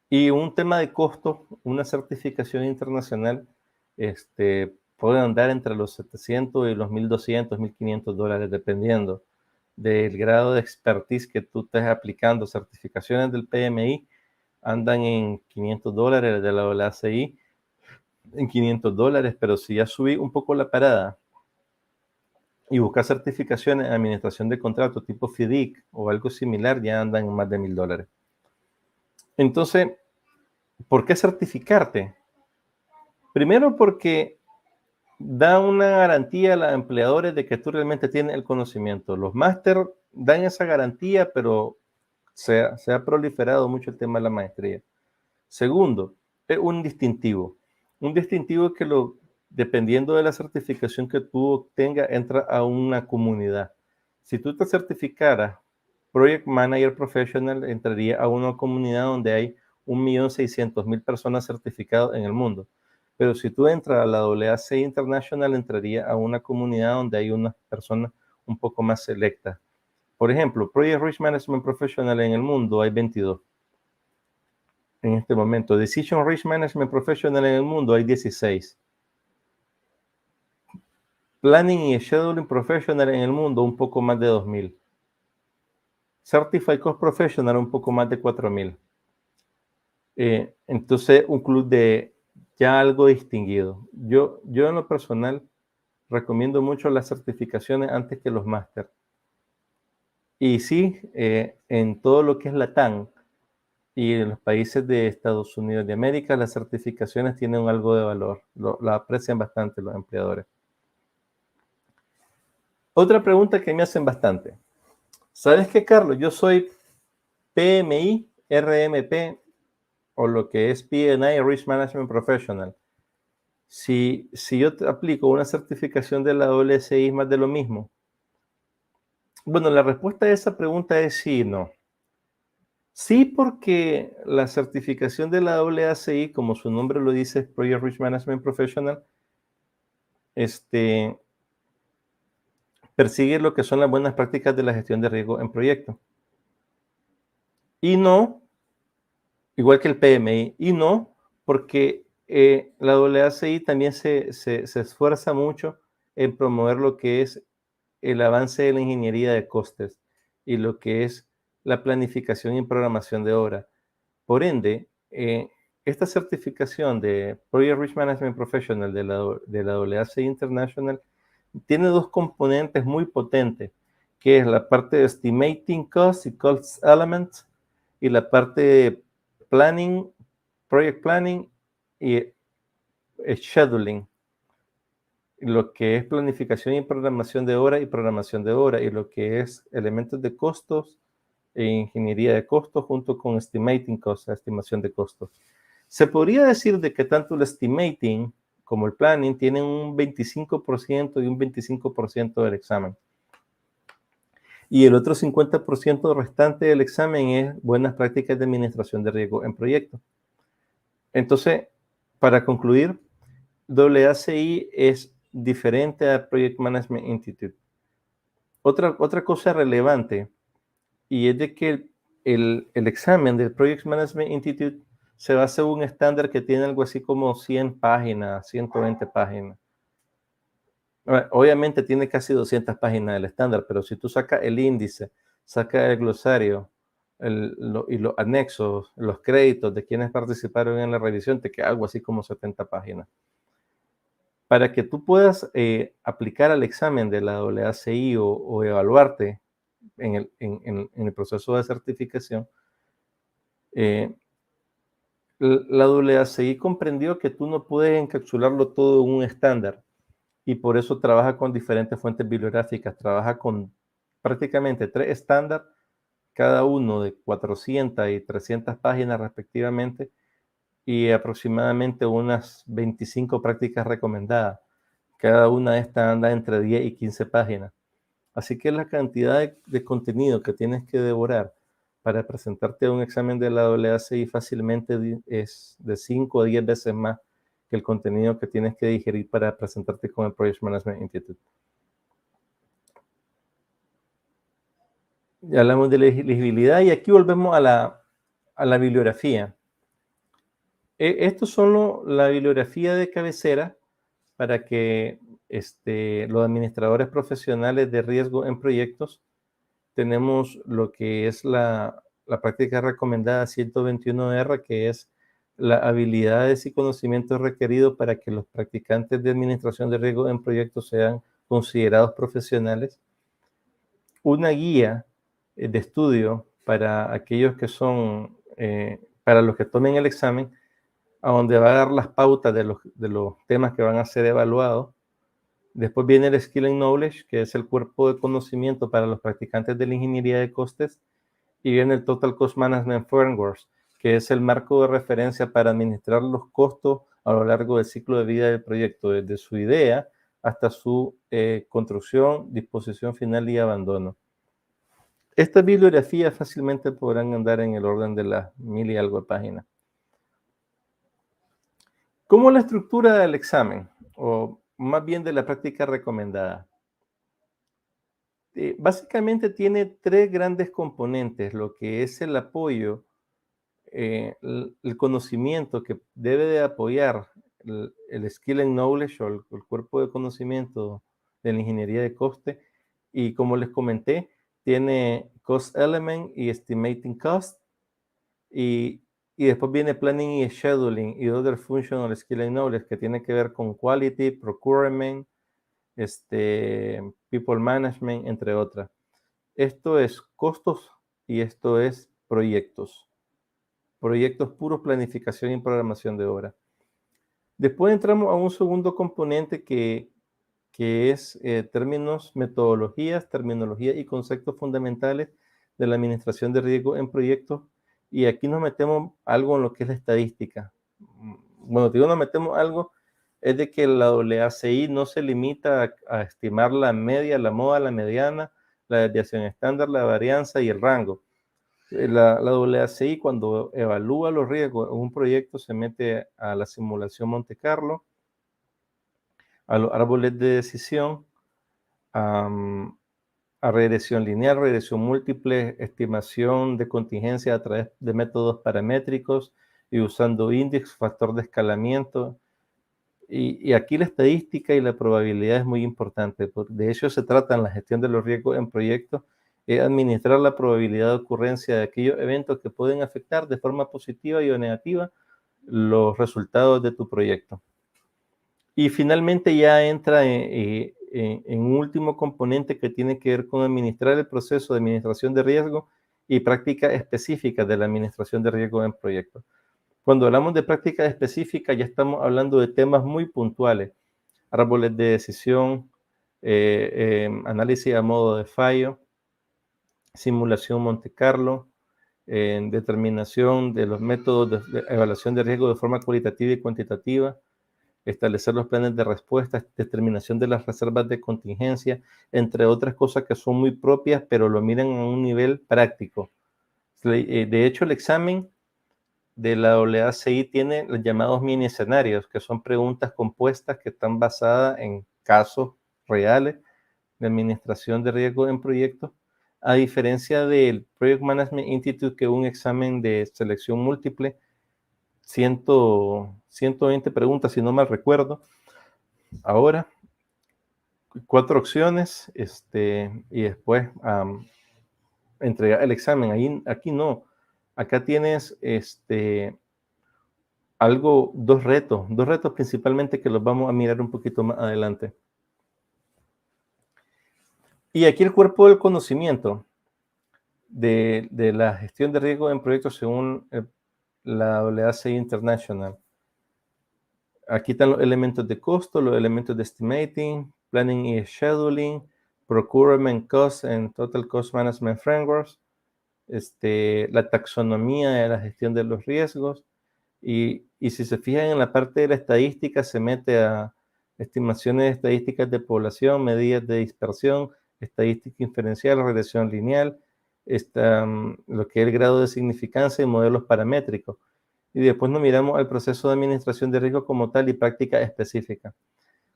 Y un tema de costo, una certificación internacional, puede andar entre los 700 y los 1,200, $1,500, dependiendo del grado de expertise que tú estés aplicando. Certificaciones del PMI andan en $500, de la AACI en $500, pero si ya subí un poco la parada y buscas certificaciones en administración de contratos tipo FIDIC o algo similar, ya andan en más de $1,000. Entonces, ¿por qué certificarte? Primero porque da una garantía a los empleadores de que tú realmente tienes el conocimiento. Los máster dan esa garantía, pero se ha proliferado mucho el tema de la maestría. Segundo, es un distintivo. Un distintivo que dependiendo de la certificación que tú obtengas, entra a una comunidad. Si tú te certificaras Project Manager Professional, entraría a una comunidad donde hay 1,600,000 personas certificadas en el mundo. Pero si tú entras a la AACI International, entraría a una comunidad donde hay unas personas un poco más selectas. Por ejemplo, Project Risk Management Professional en el mundo hay 22. En este momento, Decision Risk Management Professional en el mundo hay 16. Planning y Scheduling Professional en el mundo un poco más de 2,000. Certified Cost Professional un poco más de 4,000. Entonces, un club de ya algo distinguido. Yo en lo personal recomiendo mucho las certificaciones antes que los máster. Y sí, en todo lo que es LATAM y en los países de Estados Unidos de América, las certificaciones tienen algo de valor. Lo aprecian bastante los empleadores. Otra pregunta que me hacen bastante. ¿Sabes qué, Carlos? Yo soy PMI, RMP, o lo que es P&I, Risk Management Professional. Si yo te aplico una certificación de la AACI, ¿es más de lo mismo? Bueno, la respuesta a esa pregunta es sí y no. Sí, porque la certificación de la AACI, como su nombre lo dice, Project Risk Management Professional, persigue lo que son las buenas prácticas de la gestión de riesgo en proyectos. Y no, igual que el PMI, y no, porque la AACI también se esfuerza mucho en promover lo que es el avance de la ingeniería de costes y lo que es la planificación y programación de obra. Por ende, esta certificación de Project Risk Management Professional de la AACI International tiene dos componentes muy potentes, que es la parte de Estimating Costs y Cost Elements, y la parte de Planning, Project Planning y Scheduling, lo que es planificación y programación de hora y lo que es elementos de costos e ingeniería de costos junto con Estimating Costs, estimación de costos. Se podría decir de que tanto el Estimating como el Planning tienen un 25% y un 25% del examen. Y el otro 50% restante del examen es buenas prácticas de administración de riesgo en proyectos. Entonces, para concluir, AACI es diferente a Project Management Institute. Otra cosa relevante, y es de que el examen del Project Management Institute se basa en un estándar que tiene algo así como 100 páginas, 120 páginas. Obviamente tiene casi 200 páginas del estándar, pero si tú sacas el índice, sacas el glosario y los anexos, los créditos de quienes participaron en la revisión, te queda algo así como 70 páginas. Para que tú puedas aplicar al examen de la AACI o evaluarte en el proceso de certificación, la AACI comprendió que tú no puedes encapsularlo todo en un estándar y por eso trabaja con diferentes fuentes bibliográficas, trabaja con prácticamente 3 estándares, cada uno de 400 y 300 páginas respectivamente, y aproximadamente unas 25 prácticas recomendadas. Cada una de estas anda entre 10 y 15 páginas. Así que la cantidad de contenido que tienes que devorar para presentarte a un examen de la AACI fácilmente es de 5 a 10 veces más que el contenido que tienes que digerir para presentarte con el Project Management Institute. Ya hablamos de la elegibilidad y aquí volvemos a la bibliografía. Estos son la bibliografía de cabecera para que los administradores profesionales de riesgo en proyectos tenemos lo que es la práctica recomendada 121R, que es las habilidades y conocimientos requeridos para que los practicantes de administración de riesgo en proyectos sean considerados profesionales. Una guía de estudio para aquellos que son, para los que tomen el examen, a donde va a dar las pautas de los temas que van a ser evaluados. Después viene el Skill and Knowledge, que es el cuerpo de conocimiento para los practicantes de la ingeniería de costes, y viene el Total Cost Management Framework, que es el marco de referencia para administrar los costos a lo largo del ciclo de vida del proyecto, desde su idea hasta su construcción, disposición final y abandono. Estas bibliografías fácilmente podrán andar en el orden de las 1000 y algo de páginas. ¿Cómo es la estructura del examen? O más bien de la práctica recomendada. Básicamente tiene 3 grandes componentes, lo que es el apoyo, el conocimiento que debe de apoyar el Skill and Knowledge o el cuerpo de conocimiento de la ingeniería de coste, y como les comenté, tiene Cost Element y Estimating Cost, y después viene Planning y Scheduling y Other Functional Skill and Knowledge, que tiene que ver con Quality, Procurement, People Management, entre otras. Esto es costos y esto es proyectos. Proyectos puros, planificación y programación de obra. Después entramos a un segundo componente que es términos, metodologías, terminología y conceptos fundamentales de la administración de riesgo en proyectos. Y aquí nos metemos algo en lo que es la estadística. Bueno, digo, nos metemos algo, es de que la AACI no se limita a estimar la media, la moda, la mediana, la desviación estándar, la varianza y el rango. La AACI, cuando evalúa los riesgos en un proyecto, se mete a la simulación Monte Carlo, a los árboles de decisión, a regresión lineal, regresión múltiple, estimación de contingencia a través de métodos paramétricos y usando índice, factor de escalamiento. Y aquí la estadística y la probabilidad es muy importante. De hecho, se trata en la gestión de los riesgos en proyectos, administrar la probabilidad de ocurrencia de aquellos eventos que pueden afectar de forma positiva y o negativa los resultados de tu proyecto. Y finalmente ya entra en un último componente que tiene que ver con administrar el proceso de administración de riesgo y prácticas específicas de la administración de riesgo en proyectos. Cuando hablamos de prácticas específicas, ya estamos hablando de temas muy puntuales: árboles de decisión, análisis a modo de fallo, simulación Monte Carlo, determinación de los métodos de evaluación de riesgo de forma cualitativa y cuantitativa, establecer los planes de respuesta, determinación de las reservas de contingencia, entre otras cosas que son muy propias, pero lo miran a un nivel práctico. De hecho, el examen de la AACI tiene los llamados mini escenarios, que son preguntas compuestas que están basadas en casos reales de administración de riesgo en proyectos, a diferencia del Project Management Institute, que es un examen de selección múltiple, 120 preguntas, si no mal recuerdo. Ahora, 4 opciones, y después entregar el examen. Aquí no. Acá tienes dos retos principalmente, que los vamos a mirar un poquito más adelante. Y aquí el cuerpo del conocimiento de la gestión de riesgo en proyectos según la AACI International. Aquí están los elementos de costo, los elementos de estimating, planning y scheduling, procurement cost and total cost management frameworks, la taxonomía de la gestión de los riesgos, y si se fijan en la parte de la estadística, se mete a estimaciones estadísticas de población, medidas de dispersión, estadística inferencial, regresión lineal, lo que es el grado de significancia y modelos paramétricos. Y después nos miramos al proceso de administración de riesgo como tal y práctica específica.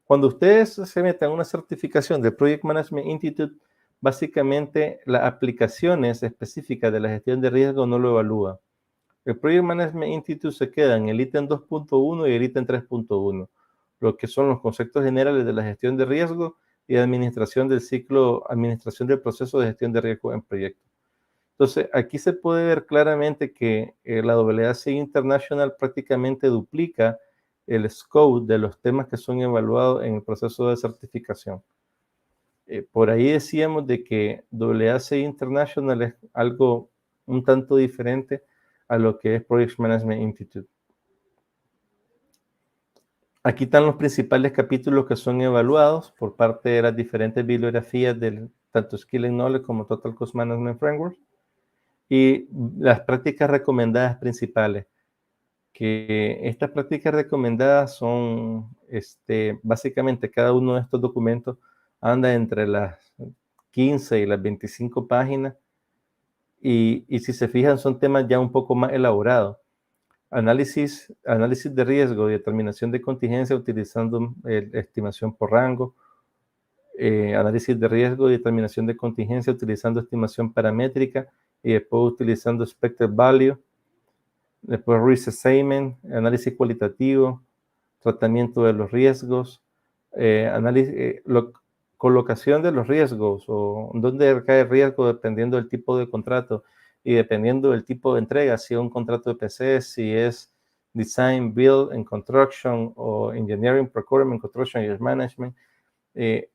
Cuando ustedes se metan a una certificación del Project Management Institute, básicamente las aplicaciones específicas de la gestión de riesgo no lo evalúa. El Project Management Institute se queda en el ítem 2.1 y el ítem 3.1, lo que son los conceptos generales de la gestión de riesgo y administración del ciclo, administración del proceso de gestión de riesgo en proyectos. Entonces, aquí se puede ver claramente que la AACI International prácticamente duplica el scope de los temas que son evaluados en el proceso de certificación. Por ahí decíamos de que AACI International es algo un tanto diferente a lo que es Project Management Institute. Aquí están los principales capítulos que son evaluados por parte de las diferentes bibliografías del tanto Skill and Knowledge como Total Cost Management Framework, y las prácticas recomendadas principales, que estas prácticas recomendadas son, básicamente cada uno de estos documentos anda entre las 15 y las 25 páginas, y si se fijan son temas ya un poco más elaborados. Análisis de riesgo y determinación de contingencia utilizando estimación por rango, análisis de riesgo y determinación de contingencia utilizando estimación paramétrica y después utilizando expected value, después risk assessment, análisis cualitativo, tratamiento de los riesgos, colocación de los riesgos o dónde recae el riesgo dependiendo del tipo de contrato y dependiendo del tipo de entrega, si es un contrato de PC, si es Design, Build and Construction o Engineering, Procurement, Construction y Management.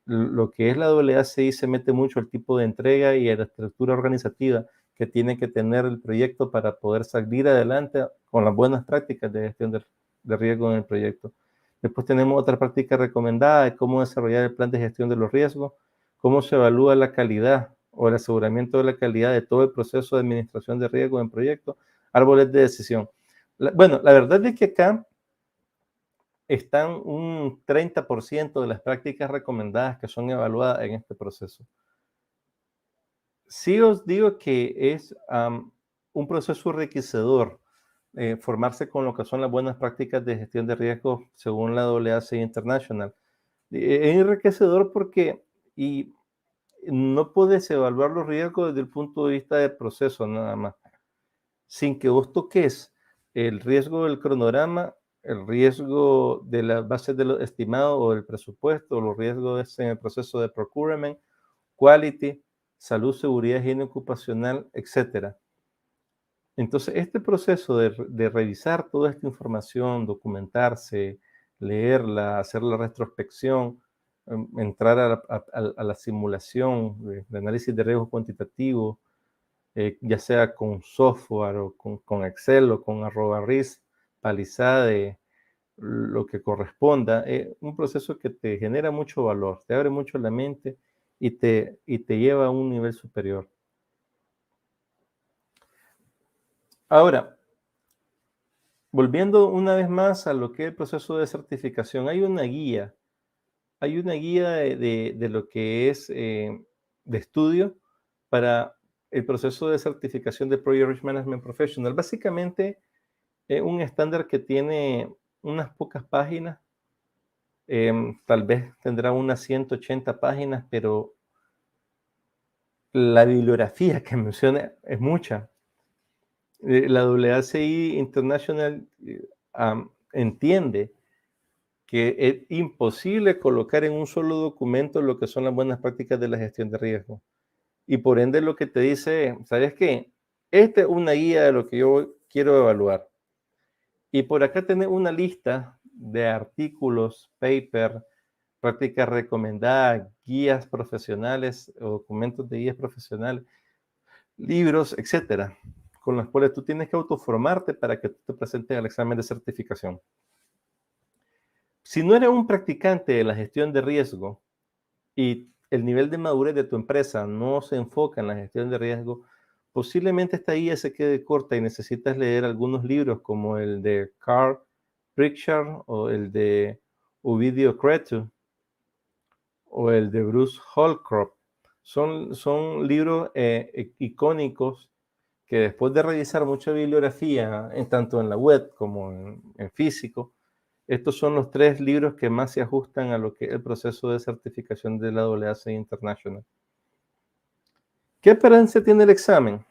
Lo que es la AACI se mete mucho al tipo de entrega y a la estructura organizativa que tiene que tener el proyecto para poder salir adelante con las buenas prácticas de gestión de riesgo en el proyecto. Después tenemos otra práctica recomendada de cómo desarrollar el plan de gestión de los riesgos, cómo se evalúa la calidad o el aseguramiento de la calidad de todo el proceso de administración de riesgo en proyectos, árboles de decisión. La verdad es que acá están un 30% de las prácticas recomendadas que son evaluadas en este proceso. Sí os digo que es un proceso enriquecedor formarse con lo que son las buenas prácticas de gestión de riesgos según la AACI International. Es enriquecedor porque no puedes evaluar los riesgos desde el punto de vista del proceso nada más, sin que vos toques el riesgo del cronograma, el riesgo de las bases de los estimados o del presupuesto, los riesgos en el proceso de procurement, quality, salud, seguridad, higiene ocupacional, etc. Entonces, este proceso de revisar toda esta información, documentarse, leerla, hacer la retrospección, entrar a la simulación de análisis de riesgo cuantitativo, ya sea con software o con Excel o con @RIS, Palisade, lo que corresponda, un proceso que te genera mucho valor, te abre mucho la mente y te lleva a un nivel superior. Ahora, volviendo una vez más a lo que es el proceso de certificación, hay una guía de lo que es de estudio para el proceso de certificación de Project Risk Management Professional. Básicamente, es un estándar que tiene unas pocas páginas, tal vez tendrá unas 180 páginas, pero la bibliografía que menciona es mucha. La AACI International entiende que es imposible colocar en un solo documento lo que son las buenas prácticas de la gestión de riesgo. Y por ende lo que te dice, ¿sabes qué? Esta es una guía de lo que yo quiero evaluar. Y por acá tenés una lista de artículos, paper, prácticas recomendadas, guías profesionales o documentos de guías profesionales, libros, etcétera, con los cuales tú tienes que autoformarte para que tú te presentes al examen de certificación. Si no eres un practicante de la gestión de riesgo y el nivel de madurez de tu empresa no se enfoca en la gestión de riesgo, posiblemente esta guía se quede corta y necesitas leer algunos libros como el de Carl Pritchard o el de Ovidio Cretu o el de Bruce Holcroft. Son libros icónicos que después de revisar mucha bibliografía, tanto en la web como en físico, estos son los 3 libros que más se ajustan a lo que es el proceso de certificación de la AACI International. ¿Qué apariencia tiene el examen?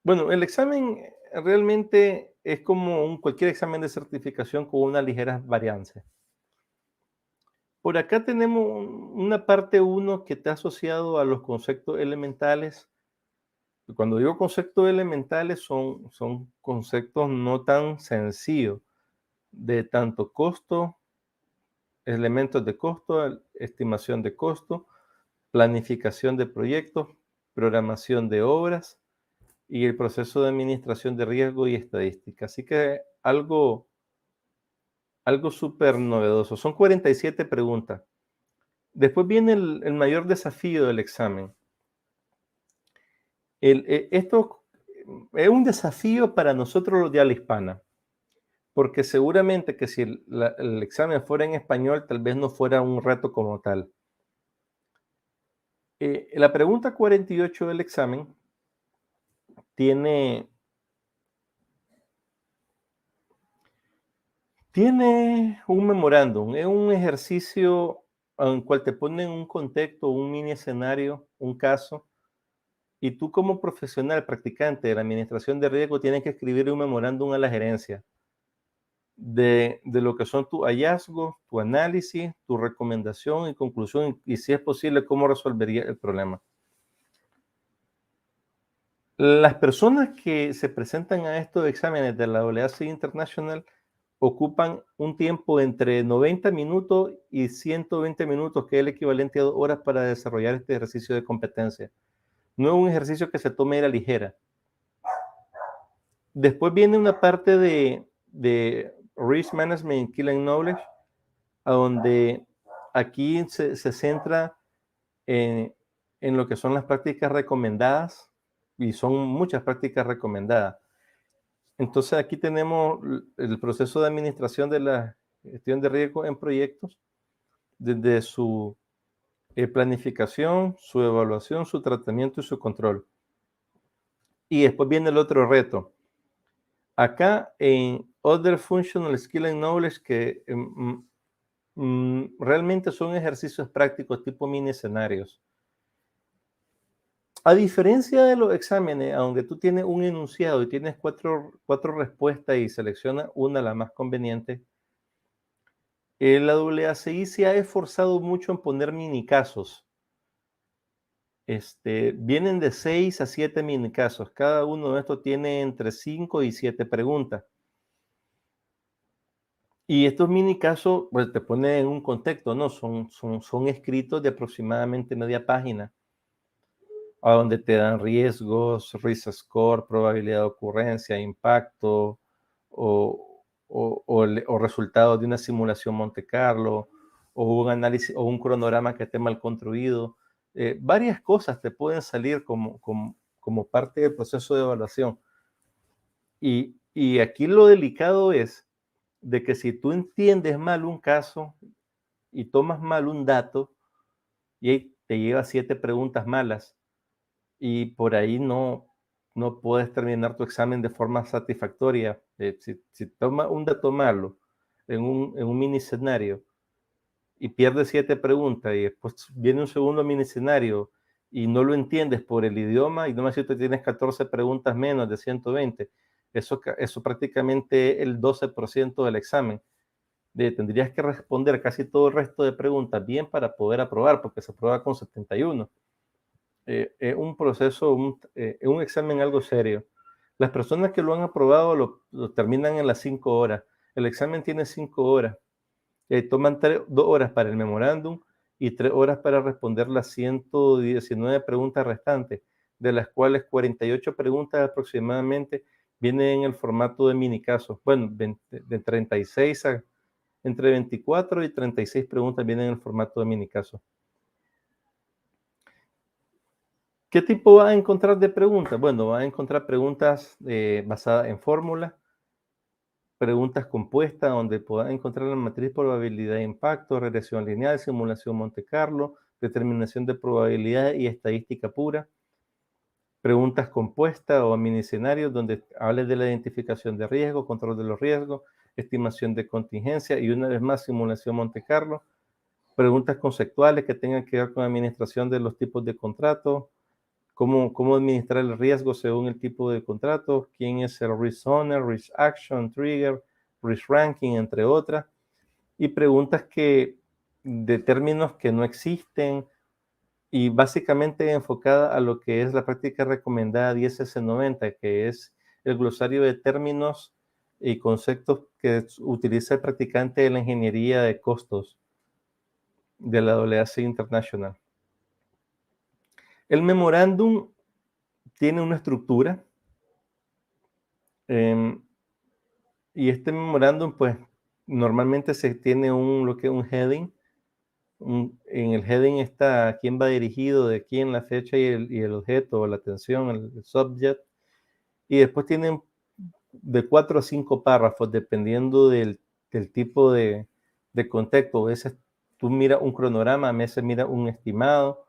Bueno, el examen realmente es como cualquier examen de certificación con una ligera varianza. Por acá tenemos una parte 1 que está asociado a los conceptos elementales. Cuando digo conceptos elementales son conceptos no tan sencillos, de tanto costo, elementos de costo, estimación de costo, planificación de proyectos, programación de obras y el proceso de administración de riesgo y estadística. Así que algo súper novedoso. Son 47 preguntas. Después viene el mayor desafío del examen. Esto es un desafío para nosotros los de habla hispana, porque seguramente que si el examen fuera en español, tal vez no fuera un reto como tal. La pregunta 48 del examen tiene un memorándum, es un ejercicio en el cual te ponen un contexto, un mini escenario, un caso, y tú como profesional practicante de la administración de riesgo tienes que escribir un memorándum a la gerencia de lo que son tus hallazgos, tu análisis, tu recomendación y conclusión, y si es posible, cómo resolvería el problema. Las personas que se presentan a estos exámenes de la AACI International ocupan un tiempo entre 90 minutos y 120 minutos, que es el equivalente a 2 horas para desarrollar este ejercicio de competencia. No es un ejercicio que se tome a la ligera. Después viene una parte de Risk Management Skill and Knowledge, a donde aquí se centra en lo que son las prácticas recomendadas, y son muchas prácticas recomendadas. Entonces aquí tenemos el proceso de administración de la gestión de riesgo en proyectos, desde su planificación, su evaluación, su tratamiento y su control. Y después viene el otro reto. Acá en Other Functional Skill and Knowledge, que realmente son ejercicios prácticos tipo mini escenarios. A diferencia de los exámenes, donde tú tienes un enunciado y tienes cuatro respuestas y seleccionas una, la más conveniente, la AACI se ha esforzado mucho en poner mini casos. Vienen de 6 a 7 mini casos. Cada uno de estos tiene entre 5 y 7 preguntas. Y estos mini casos, pues te ponen en un contexto, ¿no? Son escritos de aproximadamente media página, a donde te dan riesgos, risk score, probabilidad de ocurrencia, impacto o resultados de una simulación Monte Carlo o un análisis o un cronograma que esté mal construido. Varias cosas te pueden salir como parte del proceso de evaluación. Y aquí lo delicado es de que si tú entiendes mal un caso y tomas mal un dato y ahí te lleva 7 preguntas malas y por ahí no puedes terminar tu examen de forma satisfactoria. Si tomas un dato malo en un mini escenario y pierdes 7 preguntas y después viene un segundo mini escenario y no lo entiendes por el idioma y no me si tú tienes 14 preguntas menos de 120, eso prácticamente el 12% del examen. Tendrías que responder casi todo el resto de preguntas bien para poder aprobar, porque se aprueba con 71. Es un proceso, un examen algo serio. Las personas que lo han aprobado lo terminan en las 5 horas. El examen tiene 5 horas. Toman 2 horas para el memorándum y 3 horas para responder las 119 preguntas restantes, de las cuales 48 preguntas aproximadamente vienen en el formato de mini casos. Bueno, de 36 a entre 24 y 36 preguntas vienen en el formato de mini caso. ¿Qué tipo va a encontrar de preguntas? Bueno, va a encontrar preguntas basadas en fórmulas, preguntas compuestas donde pueda encontrar la matriz probabilidad de impacto, regresión lineal, simulación Monte Carlo, determinación de probabilidad y estadística pura. Preguntas compuestas o mini escenarios donde hable de la identificación de riesgo, control de los riesgos, estimación de contingencia y una vez más simulación Monte Carlo. Preguntas conceptuales que tengan que ver con administración de los tipos de contrato, cómo administrar el riesgo según el tipo de contrato, quién es el risk owner, risk action, trigger, risk ranking, entre otras, y preguntas de términos que no existen y básicamente enfocada a lo que es la práctica recomendada 10S90, que es el glosario de términos y conceptos que utiliza el practicante de la ingeniería de costos de la AAC International. El memorándum tiene una estructura y este memorándum, pues, normalmente se tiene un heading. En el heading está a quién va dirigido, de quién, la fecha y el objeto, o la atención, el subject. Y después tienen de 4 a 5 párrafos, dependiendo del tipo de contexto. A veces tú miras un cronograma, a veces miras un estimado,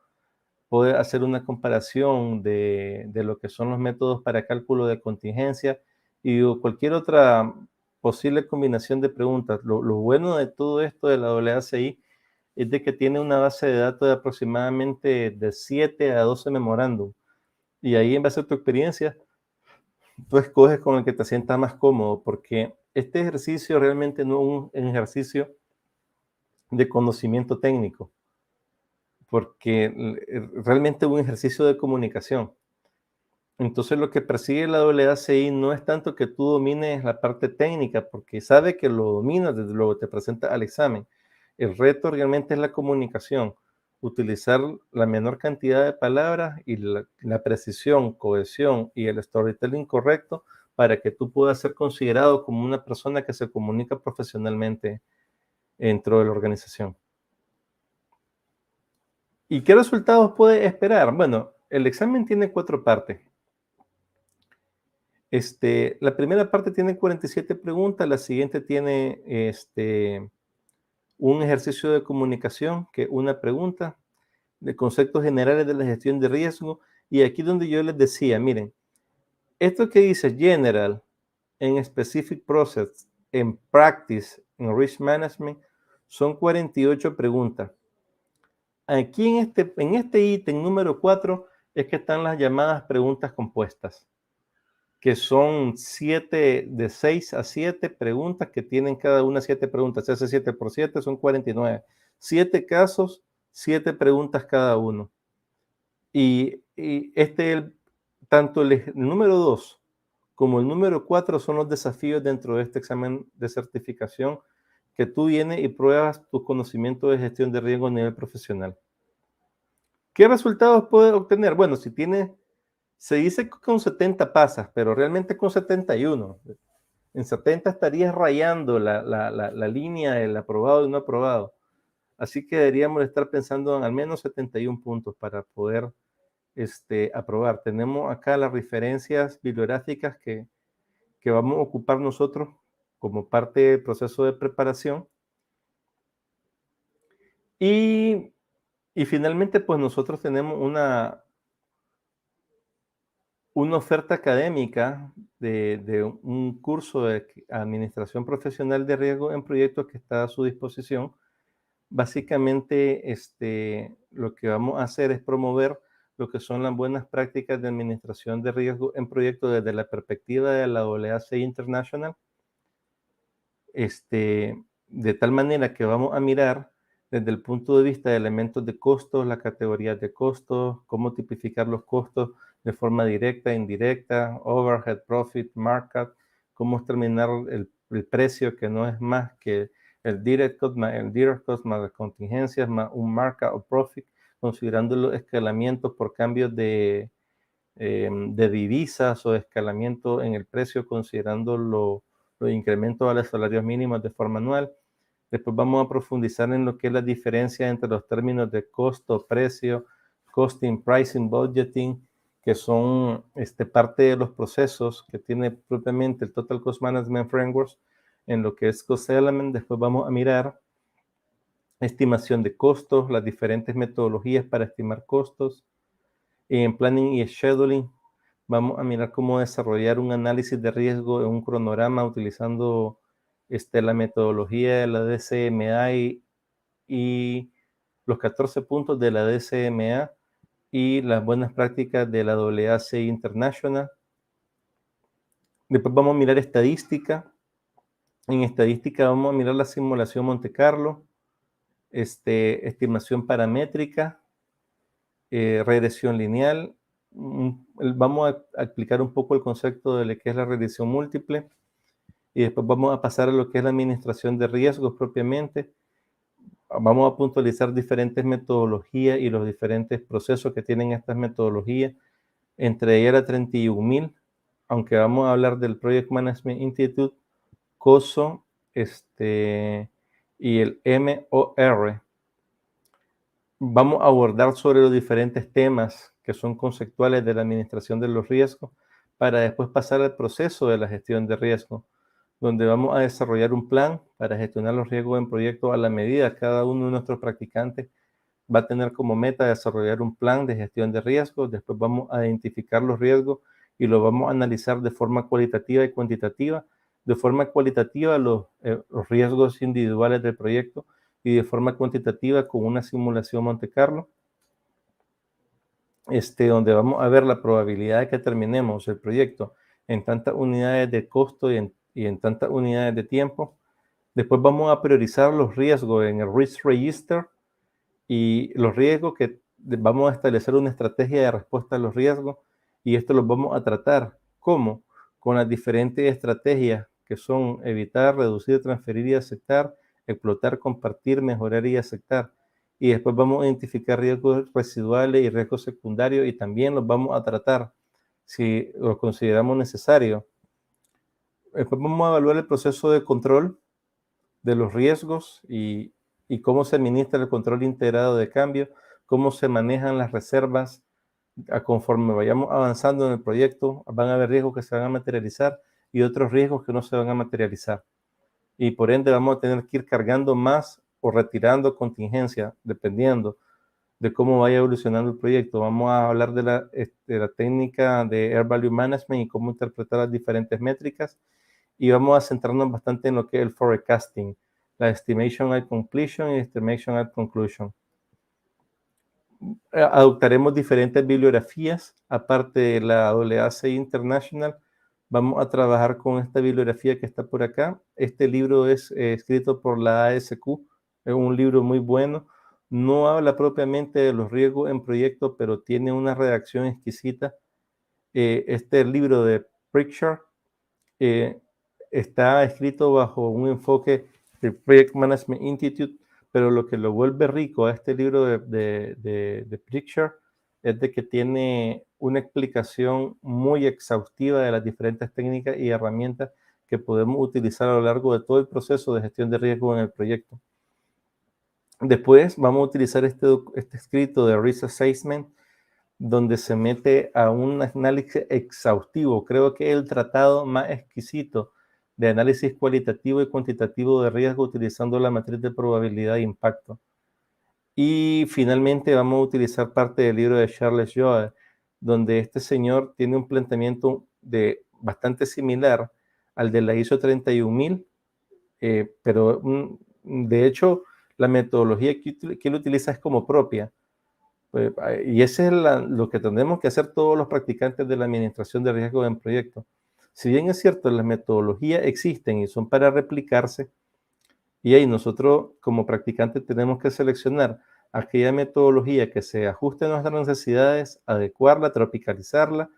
puedes hacer una comparación de lo que son los métodos para cálculo de contingencia y cualquier otra posible combinación de preguntas. Lo bueno de todo esto de la AACI es de que tiene una base de datos de aproximadamente de 7 a 12 memorándum. Y ahí, en base a tu experiencia, tú escoges con el que te sientas más cómodo, porque este ejercicio realmente no es un ejercicio de conocimiento técnico, porque realmente es un ejercicio de comunicación. Entonces, lo que persigue la AACI no es tanto que tú domines la parte técnica, porque sabe que lo dominas, desde luego te presenta al examen. El reto realmente es la comunicación, utilizar la menor cantidad de palabras y la precisión, cohesión y el storytelling correcto para que tú puedas ser considerado como una persona que se comunica profesionalmente dentro de la organización. ¿Y qué resultados puede esperar? Bueno, el examen tiene 4 partes. La primera parte tiene 47 preguntas, la siguiente tiene un ejercicio de comunicación, que una pregunta, de conceptos generales de la gestión de riesgo, y aquí donde yo les decía, miren, esto que dice general, en specific process, en practice, en risk management, son 48 preguntas. Aquí en este ítem número 4 es que están las llamadas preguntas compuestas, que son 7, de 6 a 7 preguntas, que tienen cada una 7 preguntas. Se hace 7 por 7, son 49. 7 casos, 7 preguntas cada uno. Tanto el número 2 como el número 4 son los desafíos dentro de este examen de certificación, que tú vienes y pruebas tus conocimientos de gestión de riesgo a nivel profesional. ¿Qué resultados puedes obtener? Bueno, se dice que con 70 pasas, pero realmente con 71. En 70 estarías rayando la línea del aprobado y no aprobado. Así que deberíamos estar pensando en al menos 71 puntos para poder aprobar. Tenemos acá las referencias bibliográficas que vamos a ocupar nosotros como parte del proceso de preparación. Y finalmente, pues nosotros tenemos una oferta académica de un curso de administración profesional de riesgo en proyectos que está a su disposición. Básicamente, lo que vamos a hacer es promover lo que son las buenas prácticas de administración de riesgo en proyectos desde la perspectiva de la AACI International, de tal manera que vamos a mirar desde el punto de vista de elementos de costos, las categorías de costos, cómo tipificar los costos de forma directa, indirecta, overhead, profit, markup, cómo determinar el precio, que no es más que el direct cost más las contingencias, más un markup o profit, considerando los escalamientos por cambios de divisas o escalamiento en el precio, considerando los incrementos a los salarios mínimos de forma anual. Después vamos a profundizar en lo que es la diferencia entre los términos de costo, precio, costing, pricing, budgeting, que son parte de los procesos que tiene propiamente el Total Cost Management Framework en lo que es Cost Element. Después vamos a mirar estimación de costos, las diferentes metodologías para estimar costos. En Planning y Scheduling vamos a mirar cómo desarrollar un análisis de riesgo en un cronograma utilizando la metodología de la DCMA y los 14 puntos de la DCMA y las buenas prácticas de la AACI International. Después vamos a mirar estadística. En estadística vamos a mirar la simulación Monte Carlo, estimación paramétrica, regresión lineal. Vamos a explicar un poco el concepto de lo que es la regresión múltiple y después vamos a pasar a lo que es la administración de riesgos propiamente. Vamos a puntualizar diferentes metodologías y los diferentes procesos que tienen estas metodologías, entre ellas la 31.000, aunque vamos a hablar del Project Management Institute, COSO, y el MOR. Vamos a abordar sobre los diferentes temas que son conceptuales de la administración de los riesgos para después pasar al proceso de la gestión de riesgo, donde vamos a desarrollar un plan para gestionar los riesgos en proyectos a la medida. Cada uno de nuestros practicantes va a tener como meta desarrollar un plan de gestión de riesgos. Después vamos a identificar los riesgos y los vamos a analizar de forma cualitativa y cuantitativa. De forma cualitativa los riesgos individuales del proyecto y de forma cuantitativa con una simulación Monte Carlo, donde vamos a ver la probabilidad de que terminemos el proyecto en tantas unidades de costo y en tantas unidades de tiempo. Después vamos a priorizar los riesgos en el Risk Register y los riesgos que vamos a establecer una estrategia de respuesta a los riesgos y esto los vamos a tratar. ¿Cómo? Con las diferentes estrategias que son evitar, reducir, transferir y aceptar, explotar, compartir, mejorar y aceptar. Y después vamos a identificar riesgos residuales y riesgos secundarios y también los vamos a tratar si los consideramos necesarios. Después vamos a evaluar el proceso de control de los riesgos y cómo se administra el control integrado de cambio, cómo se manejan las reservas. Conforme vayamos avanzando en el proyecto, van a haber riesgos que se van a materializar y otros riesgos que no se van a materializar. Y por ende vamos a tener que ir cargando más o retirando contingencia, dependiendo de cómo vaya evolucionando el proyecto. Vamos a hablar de la técnica de Air Value Management y cómo interpretar las diferentes métricas. Y vamos a centrarnos bastante en lo que es el forecasting, la estimation at completion y estimation at conclusion. Adoptaremos diferentes bibliografías, aparte de la AACI International. Vamos a trabajar con esta bibliografía que está por acá. Este libro es escrito por la ASQ, es un libro muy bueno, no habla propiamente de los riesgos en proyecto, pero tiene una redacción exquisita. Este libro de Pritchard está escrito bajo un enfoque del Project Management Institute, pero lo que lo vuelve rico a este libro de Pritchard es de que tiene una explicación muy exhaustiva de las diferentes técnicas y herramientas que podemos utilizar a lo largo de todo el proceso de gestión de riesgo en el proyecto. Después vamos a utilizar este escrito de Risk Assessment, donde se mete a un análisis exhaustivo. Creo que es el tratado más exquisito de análisis cualitativo y cuantitativo de riesgo utilizando la matriz de probabilidad de impacto. Y finalmente vamos a utilizar parte del libro de Charles Joe, donde este señor tiene un planteamiento bastante similar al de la ISO 31000, pero de hecho la metodología que él utiliza es como propia. Y ese es lo que tenemos que hacer todos los practicantes de la administración de riesgo en proyectos. Si bien es cierto, las metodologías existen y son para replicarse, y ahí nosotros como practicantes tenemos que seleccionar aquella metodología que se ajuste a nuestras necesidades, adecuarla, tropicalizarla,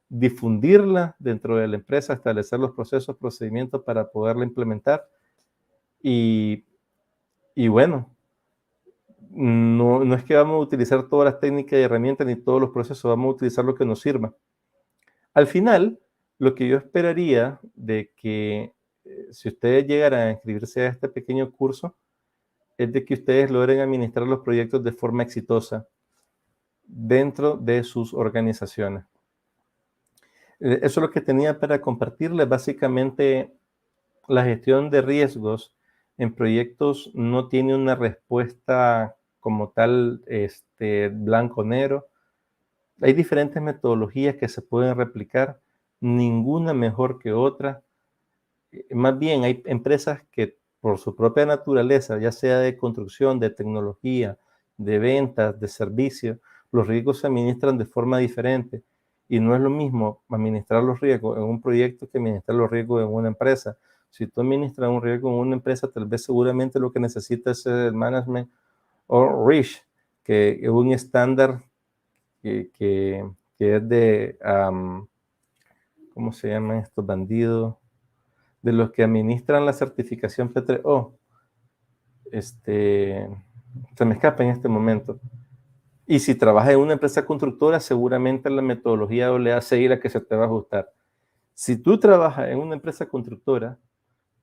difundirla dentro de la empresa, establecer los procesos, procedimientos para poderla implementar. Y bueno, no es que vamos a utilizar todas las técnicas y herramientas ni todos los procesos, vamos a utilizar lo que nos sirva. Al final, lo que yo esperaría de que si ustedes llegaran a inscribirse a este pequeño curso, es de que ustedes logren administrar los proyectos de forma exitosa dentro de sus organizaciones. Eso es lo que tenía para compartirles. Básicamente, la gestión de riesgos en proyectos no tiene una respuesta como tal, blanco-negro. Hay diferentes metodologías que se pueden replicar, ninguna mejor que otra. Más bien, hay empresas que por su propia naturaleza, ya sea de construcción, de tecnología, de ventas, de servicio, los riesgos se administran de forma diferente. Y no es lo mismo administrar los riesgos en un proyecto que administrar los riesgos en una empresa. Si tú administras un riesgo en una empresa, tal vez seguramente lo que necesitas es el management o RISH, que es un estándar que es de, ¿cómo se llaman estos bandidos? De los que administran la certificación P3O. Se me escapa en este momento. Y si trabajas en una empresa constructora, seguramente la metodología AA es la que se te va a ajustar. Si tú trabajas en una empresa constructora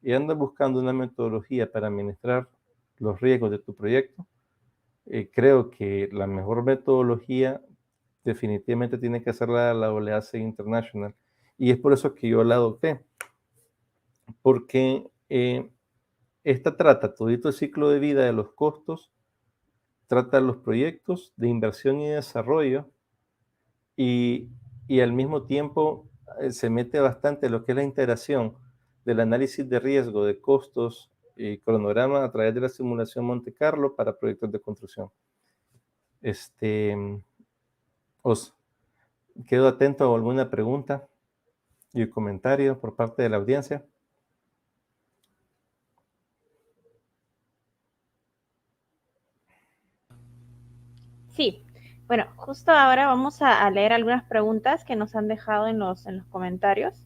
y andas buscando una metodología para administrar los riesgos de tu proyecto, creo que la mejor metodología definitivamente tiene que ser la AAC International. Y es por eso que yo la adopté. Porque esta trata todito el ciclo de vida de los costos, trata los proyectos de inversión y desarrollo y al mismo tiempo se mete bastante lo que es la integración del análisis de riesgo de costos y cronograma a través de la simulación Monte Carlo para proyectos de construcción. Os quedo atento a alguna pregunta y comentario por parte de la audiencia. Sí, bueno, justo ahora vamos a leer algunas preguntas que nos han dejado en los comentarios.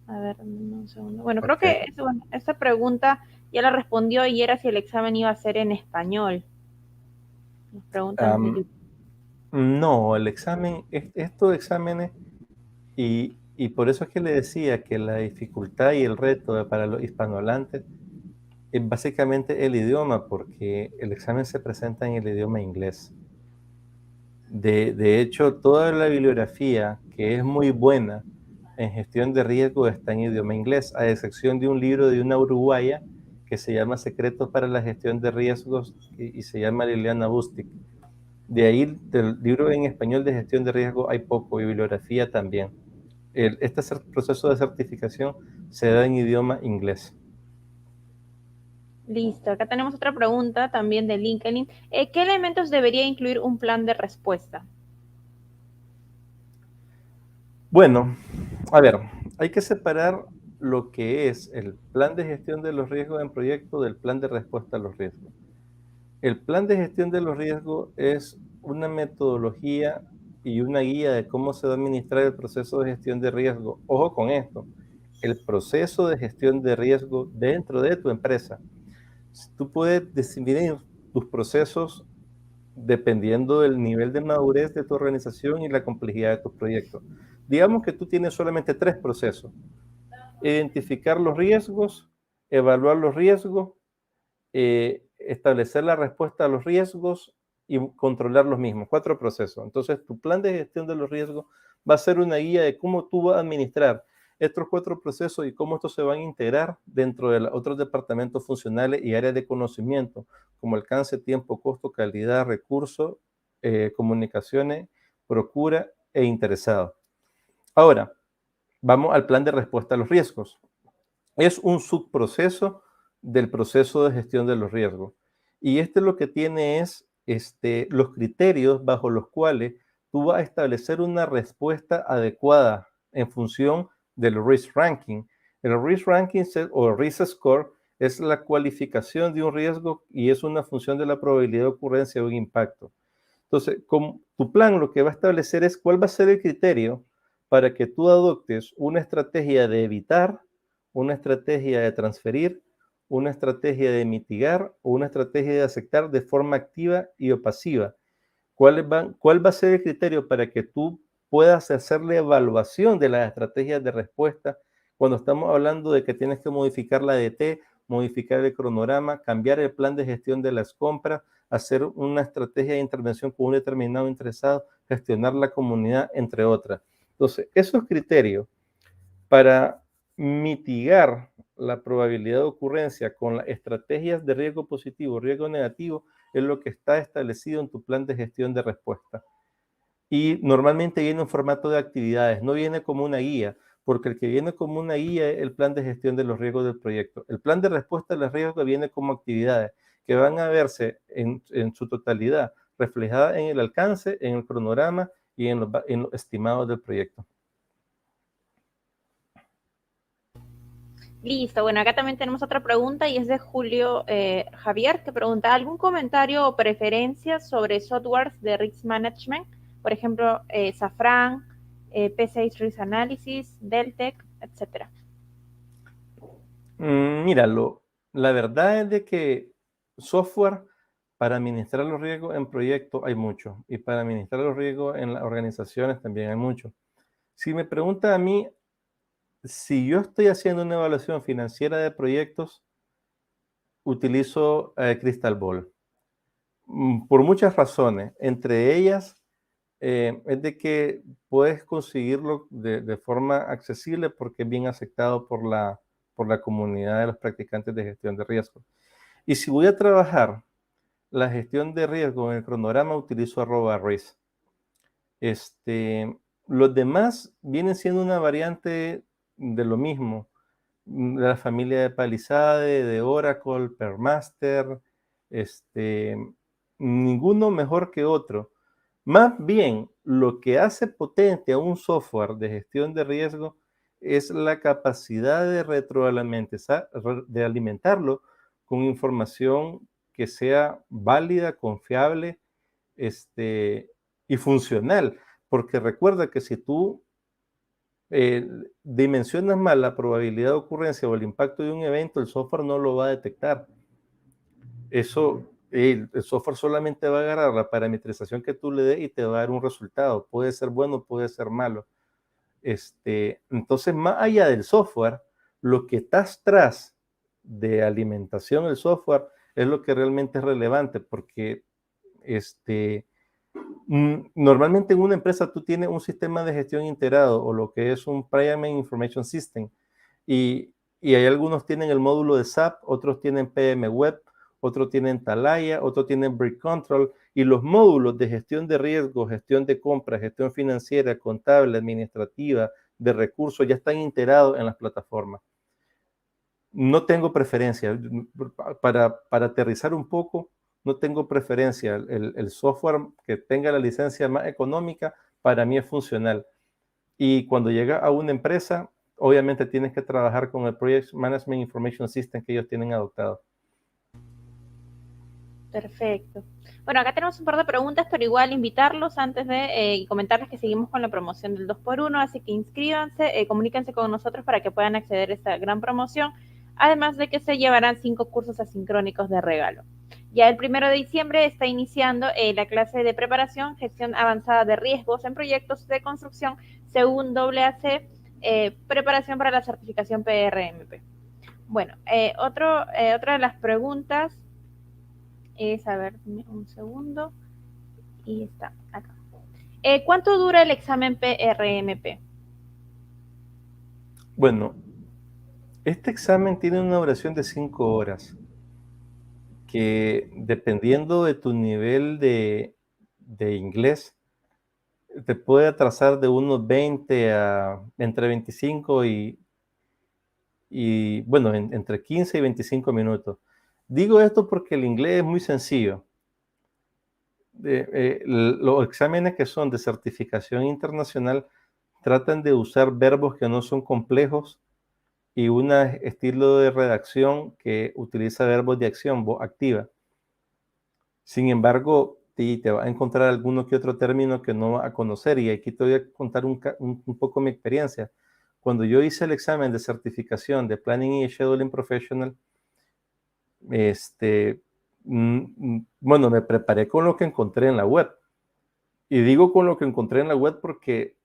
A ver, un segundo. Bueno, creo que esta pregunta ya la respondió y era si el examen iba a ser en español. Nos preguntan. No, el examen, estos exámenes, y por eso es que le decía que la dificultad y el reto para los hispanohablantes es básicamente el idioma, porque el examen se presenta en el idioma inglés. De hecho, toda la bibliografía, que es muy buena en gestión de riesgo, está en idioma inglés, a excepción de un libro de una uruguaya que se llama Secretos para la gestión de riesgos y se llama Liliana Bustic. De ahí, del libro en español de gestión de riesgo hay poco, y bibliografía también. Este proceso de certificación se da en idioma inglés. Listo, acá tenemos otra pregunta también de LinkedIn. ¿Qué elementos debería incluir un plan de respuesta? Bueno, a ver, hay que separar lo que es el plan de gestión de los riesgos en proyecto del plan de respuesta a los riesgos. El plan de gestión de los riesgos es una metodología y una guía de cómo se va a administrar el proceso de gestión de riesgo. Ojo con esto, el proceso de gestión de riesgo dentro de tu empresa. Tú puedes definir tus procesos dependiendo del nivel de madurez de tu organización y la complejidad de tus proyectos. Digamos que tú tienes solamente 3 procesos: identificar los riesgos, evaluar los riesgos, establecer la respuesta a los riesgos y controlar los mismos. 4 procesos. Entonces, tu plan de gestión de los riesgos va a ser una guía de cómo tú vas a administrar estos 4 procesos y cómo estos se van a integrar dentro de los otros departamentos funcionales y áreas de conocimiento, como alcance, tiempo, costo, calidad, recursos, comunicaciones, procura e interesado. Ahora, vamos al plan de respuesta a los riesgos. Es un subproceso del proceso de gestión de los riesgos. Y lo que tiene es los criterios bajo los cuales tú vas a establecer una respuesta adecuada en función del risk ranking. El risk ranking o risk score es la cualificación de un riesgo y es una función de la probabilidad de ocurrencia de un impacto. Entonces, con tu plan lo que va a establecer es cuál va a ser el criterio para que tú adoptes una estrategia de evitar, una estrategia de transferir, una estrategia de mitigar o una estrategia de aceptar de forma activa y o pasiva. ¿Cuál va a ser el criterio para que tú puedas hacer la evaluación de las estrategias de respuesta cuando estamos hablando de que tienes que modificar la ADT, modificar el cronograma, cambiar el plan de gestión de las compras, hacer una estrategia de intervención con un determinado interesado, gestionar la comunidad, entre otras? Entonces, esos criterios para mitigar la probabilidad de ocurrencia con las estrategias de riesgo positivo, riesgo negativo, es lo que está establecido en tu plan de gestión de respuesta. Y normalmente viene en formato de actividades, no viene como una guía, porque el que viene como una guía es el plan de gestión de los riesgos del proyecto. El plan de respuesta a los riesgos viene como actividades que van a verse en su totalidad reflejadas en el alcance, en el cronograma y en los estimados del proyecto. Listo, bueno, acá también tenemos otra pregunta y es de Julio Javier, que pregunta, ¿algún comentario o preferencia sobre softwares de risk management? Por ejemplo, Safran, P6 Risk Analysis, Deltek, etcétera. Míralo, la verdad es de que software para administrar los riesgos en proyectos hay mucho y para administrar los riesgos en las organizaciones también hay mucho. Si me pregunta a mí, si yo estoy haciendo una evaluación financiera de proyectos, utilizo Crystal Ball. Por muchas razones. Entre ellas, es de que puedes conseguirlo de forma accesible porque es bien aceptado por la comunidad de los practicantes de gestión de riesgos. Y si voy a trabajar la gestión de riesgo en el cronograma, utilizo @risk. Los demás vienen siendo una variante de lo mismo, de la familia de Palisade, de Oracle, Permaster, ninguno mejor que otro. Más bien, lo que hace potente a un software de gestión de riesgo es la capacidad de de alimentarlo con información que sea válida, confiable, y funcional. Porque recuerda que si tú dimensionas mal la probabilidad de ocurrencia o el impacto de un evento, el software no lo va a detectar. El software solamente va a agarrar la parametrización que tú le des y te va a dar un resultado. Puede ser bueno, puede ser malo. Entonces, más allá del software, lo que está tras de alimentación del software es lo que realmente es relevante, porque normalmente en una empresa tú tienes un sistema de gestión integrado o lo que es un Primary Information System y hay algunos tienen el módulo de SAP, otros tienen PM Web, otros tienen Talaya, otros tienen Brick Control y los módulos de gestión de riesgo, gestión de compras, gestión financiera, contable, administrativa, de recursos ya están integrados en las plataformas. No tengo preferencia. Para aterrizar un poco, no tengo preferencia. El software que tenga la licencia más económica, para mí es funcional. Y cuando llega a una empresa, obviamente tienes que trabajar con el Project Management Information System que ellos tienen adoptado. Perfecto. Bueno, acá tenemos un par de preguntas, pero igual invitarlos antes de y comentarles que seguimos con la promoción del 2x1, así que inscríbanse, comuníquense con nosotros para que puedan acceder a esta gran promoción, además de que se llevarán 5 cursos asincrónicos de regalo. Ya el 1 de diciembre está iniciando la clase de preparación, gestión avanzada de riesgos en proyectos de construcción según AAC, preparación para la certificación PRMP. Bueno, otra de las preguntas es, a ver, un segundo, y está acá. ¿Cuánto dura el examen PRMP? Bueno, este examen tiene una duración de 5 horas, que dependiendo de tu nivel de inglés, te puede atrasar de unos 20 a entre 25 y bueno, entre 15 y 25 minutos. Digo esto porque el inglés es muy sencillo. Los exámenes que son de certificación internacional tratan de usar verbos que no son complejos y un estilo de redacción que utiliza verbos de acción, voz activa. Sin embargo, te va a encontrar alguno que otro término que no va a conocer, y aquí te voy a contar un poco mi experiencia. Cuando yo hice el examen de certificación de Planning y Scheduling Professional, bueno, me preparé con lo que encontré en la web. Y digo con lo que encontré en la web porque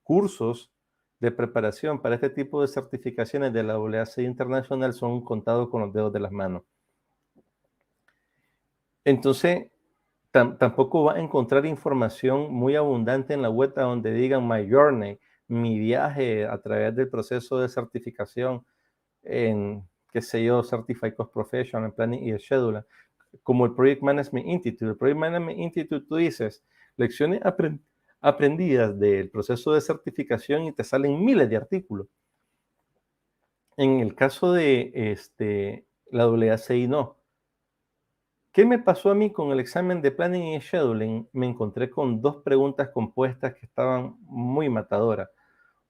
cursos de preparación para este tipo de certificaciones de la AAC Internacional son contados con los dedos de las manos. Entonces, tampoco va a encontrar información muy abundante en la web a donde digan My Journey, mi viaje a través del proceso de certificación en, qué sé yo, Certified Cost Professional, en Planning y Scheduling, como el Project Management Institute. El Project Management Institute, tú dices, lecciones aprendidas del proceso de certificación y te salen miles de artículos. En el caso de la AACI, no. ¿Qué me pasó a mí con el examen de Planning y Scheduling? Me encontré con 2 preguntas compuestas que estaban muy matadoras.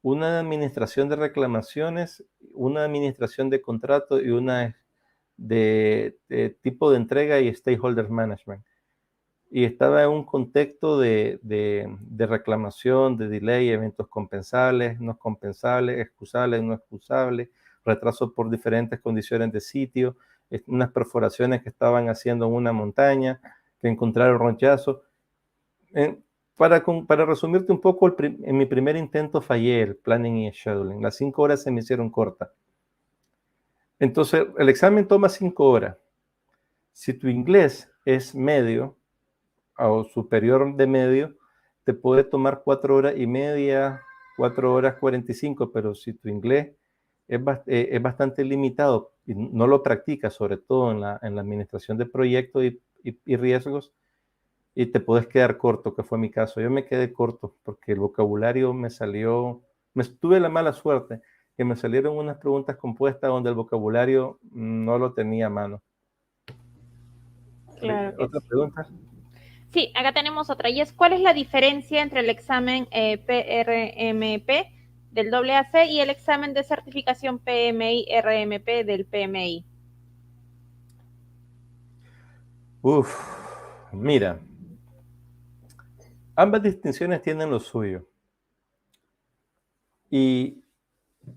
Una de administración de reclamaciones, una de administración de contrato y una de tipo de entrega y stakeholder management. Y estaba en un contexto de reclamación, de delay, eventos compensables, no compensables, excusables, no excusables, retraso por diferentes condiciones de sitio, unas perforaciones que estaban haciendo en una montaña, que encontraron ronchazos. Para resumirte un poco, en mi primer intento fallé el planning y el scheduling. Las 5 horas se me hicieron cortas. Entonces, el examen toma 5 horas. Si tu inglés es medio o superior de medio, te puede tomar 4 horas y media, 4 horas 45, pero si tu inglés es bastante limitado y no lo practicas, sobre todo en la administración de proyectos y riesgos, y te puedes quedar corto, que fue mi caso. Yo me quedé corto porque el vocabulario me salió, tuve la mala suerte que me salieron unas preguntas compuestas donde el vocabulario no lo tenía a mano. Claro que ¿Otra sí. pregunta? Sí, acá tenemos otra, y es ¿cuál es la diferencia entre el examen PRMP del AAC y el examen de certificación PMI-RMP del PMI? Mira, ambas distinciones tienen lo suyo. Y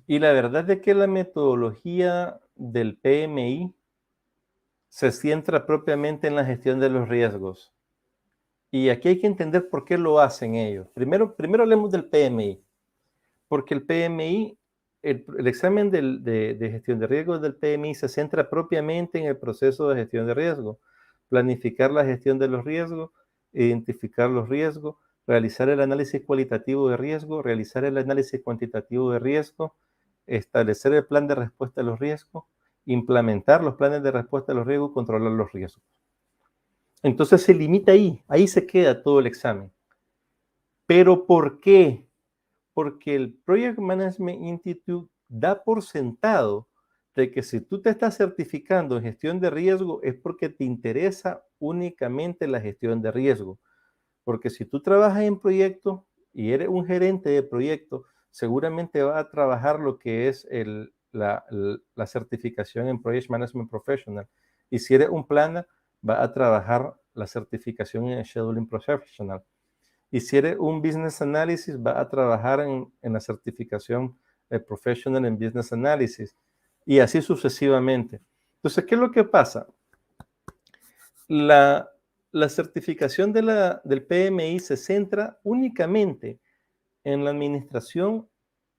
la verdad es que la metodología del PMI se centra propiamente en la gestión de los riesgos. Y aquí hay que entender por qué lo hacen ellos. Primero hablemos del PMI, porque el PMI, el examen de gestión de riesgos del PMI se centra propiamente en el proceso de gestión de riesgo, planificar la gestión de los riesgos, identificar los riesgos, realizar el análisis cualitativo de riesgo, realizar el análisis cuantitativo de riesgo, establecer el plan de respuesta a los riesgos, implementar los planes de respuesta a los riesgos, controlar los riesgos. Entonces se limita ahí se queda todo el examen. ¿Pero por qué? Porque el Project Management Institute da por sentado de que si tú te estás certificando en gestión de riesgo es porque te interesa únicamente la gestión de riesgo. Porque si tú trabajas en proyecto y eres un gerente de proyecto, seguramente vas a trabajar lo que es la certificación en Project Management Professional. Y si eres un planner, va a trabajar la certificación en Scheduling Professional. Y si eres un Business Analysis, va a trabajar en la certificación Professional en Business Analysis. Y así sucesivamente. Entonces, ¿qué es lo que pasa? La certificación del PMI se centra únicamente en la administración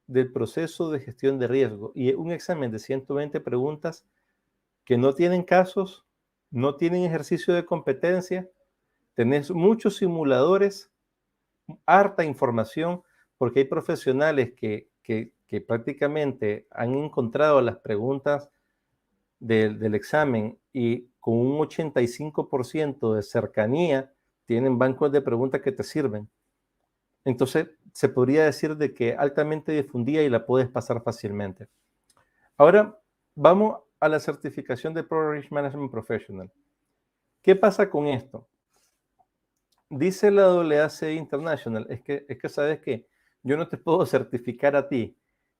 del proceso de gestión de riesgo y es un examen de 120 preguntas que no tienen casos, no tienen ejercicio de competencia, tenés muchos simuladores, harta información, porque hay profesionales que prácticamente han encontrado las preguntas del examen y con un 85% de cercanía tienen bancos de preguntas que te sirven. Entonces, se podría decir de que altamente difundida y la puedes pasar fácilmente. Ahora, vamos a la certificación de Pro Risk Management Professional. ¿Qué pasa con esto? Dice la AAC International, es que sabes que yo no te puedo certificar a ti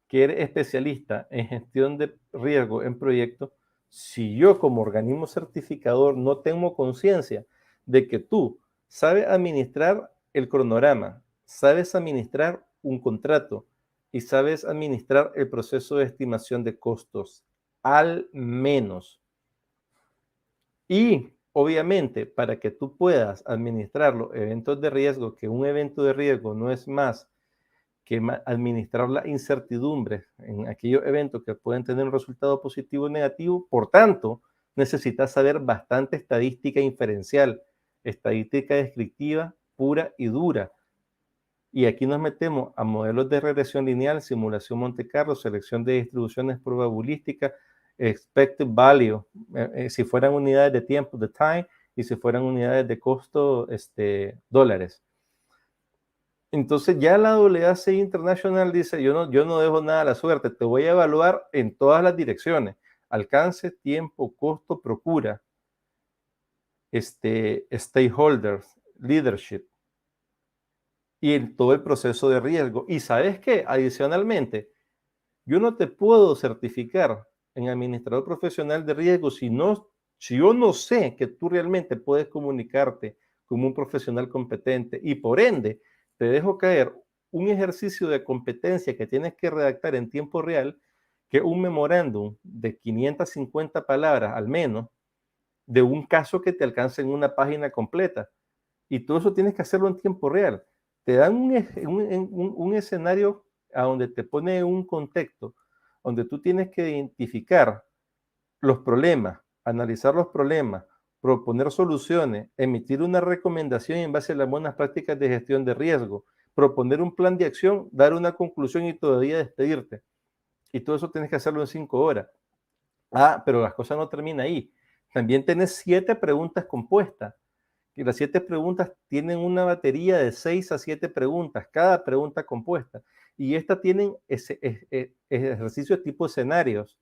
que eres especialista en gestión de riesgo en proyectos si yo como organismo certificador no tengo conciencia de que tú sabes administrar el cronograma, sabes administrar un contrato y sabes administrar el proceso de estimación de costos, al menos. Y obviamente, para que tú puedas administrar los eventos de riesgo, que un evento de riesgo no es más que administrar la incertidumbre en aquellos eventos que pueden tener un resultado positivo o negativo, por tanto, necesitas saber bastante estadística inferencial, estadística descriptiva, pura y dura. Y aquí nos metemos a modelos de regresión lineal, simulación Monte Carlo, selección de distribuciones probabilísticas, expected value, si fueran unidades de tiempo, de time, y si fueran unidades de costo, dólares. Entonces ya la AAC International dice, yo no dejo nada a la suerte, te voy a evaluar en todas las direcciones, alcance, tiempo, costo, procura, stakeholders, leadership, y en todo el proceso de riesgo. Y ¿sabes qué? Adicionalmente, yo no te puedo certificar en administrador profesional de riesgo si yo no sé que tú realmente puedes comunicarte como un profesional competente y por ende te dejo caer un ejercicio de competencia que tienes que redactar en tiempo real, que es un memorándum de 550 palabras al menos, de un caso que te alcance en una página completa. Y todo eso tienes que hacerlo en tiempo real. Te dan un escenario a donde te pone un contexto, donde tú tienes que identificar los problemas, analizar los problemas, proponer soluciones, emitir una recomendación en base a las buenas prácticas de gestión de riesgo, proponer un plan de acción, dar una conclusión y todavía despedirte. Y todo eso tienes que hacerlo en 5 horas. Ah, pero las cosas no terminan ahí. También tienes 7 preguntas compuestas. Y las 7 preguntas tienen una batería de 6 a 7 preguntas, cada pregunta compuesta. Y estas tienen ejercicios tipo escenarios,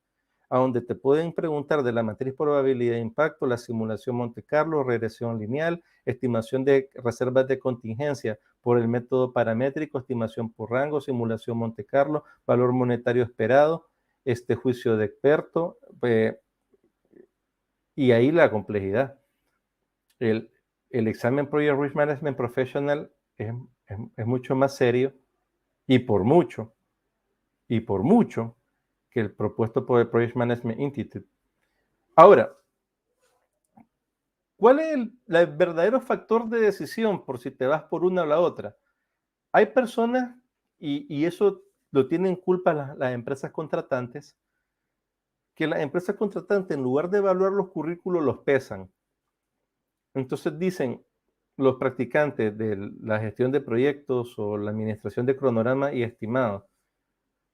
a donde te pueden preguntar de la matriz probabilidad de impacto, la simulación Monte Carlo, regresión lineal, estimación de reservas de contingencia por el método paramétrico, estimación por rango, simulación Monte Carlo, valor monetario esperado, juicio de experto, y ahí la complejidad. El examen Project Risk Management Professional es mucho más serio y por mucho que el propuesto por el Project Management Institute. Ahora, ¿cuál es el verdadero factor de decisión por si te vas por una o la otra? Hay personas, y eso lo tienen culpa las empresas contratantes, que las empresas contratantes en lugar de evaluar los currículos los pesan. Entonces dicen, los practicantes de la gestión de proyectos o la administración de cronograma y estimados,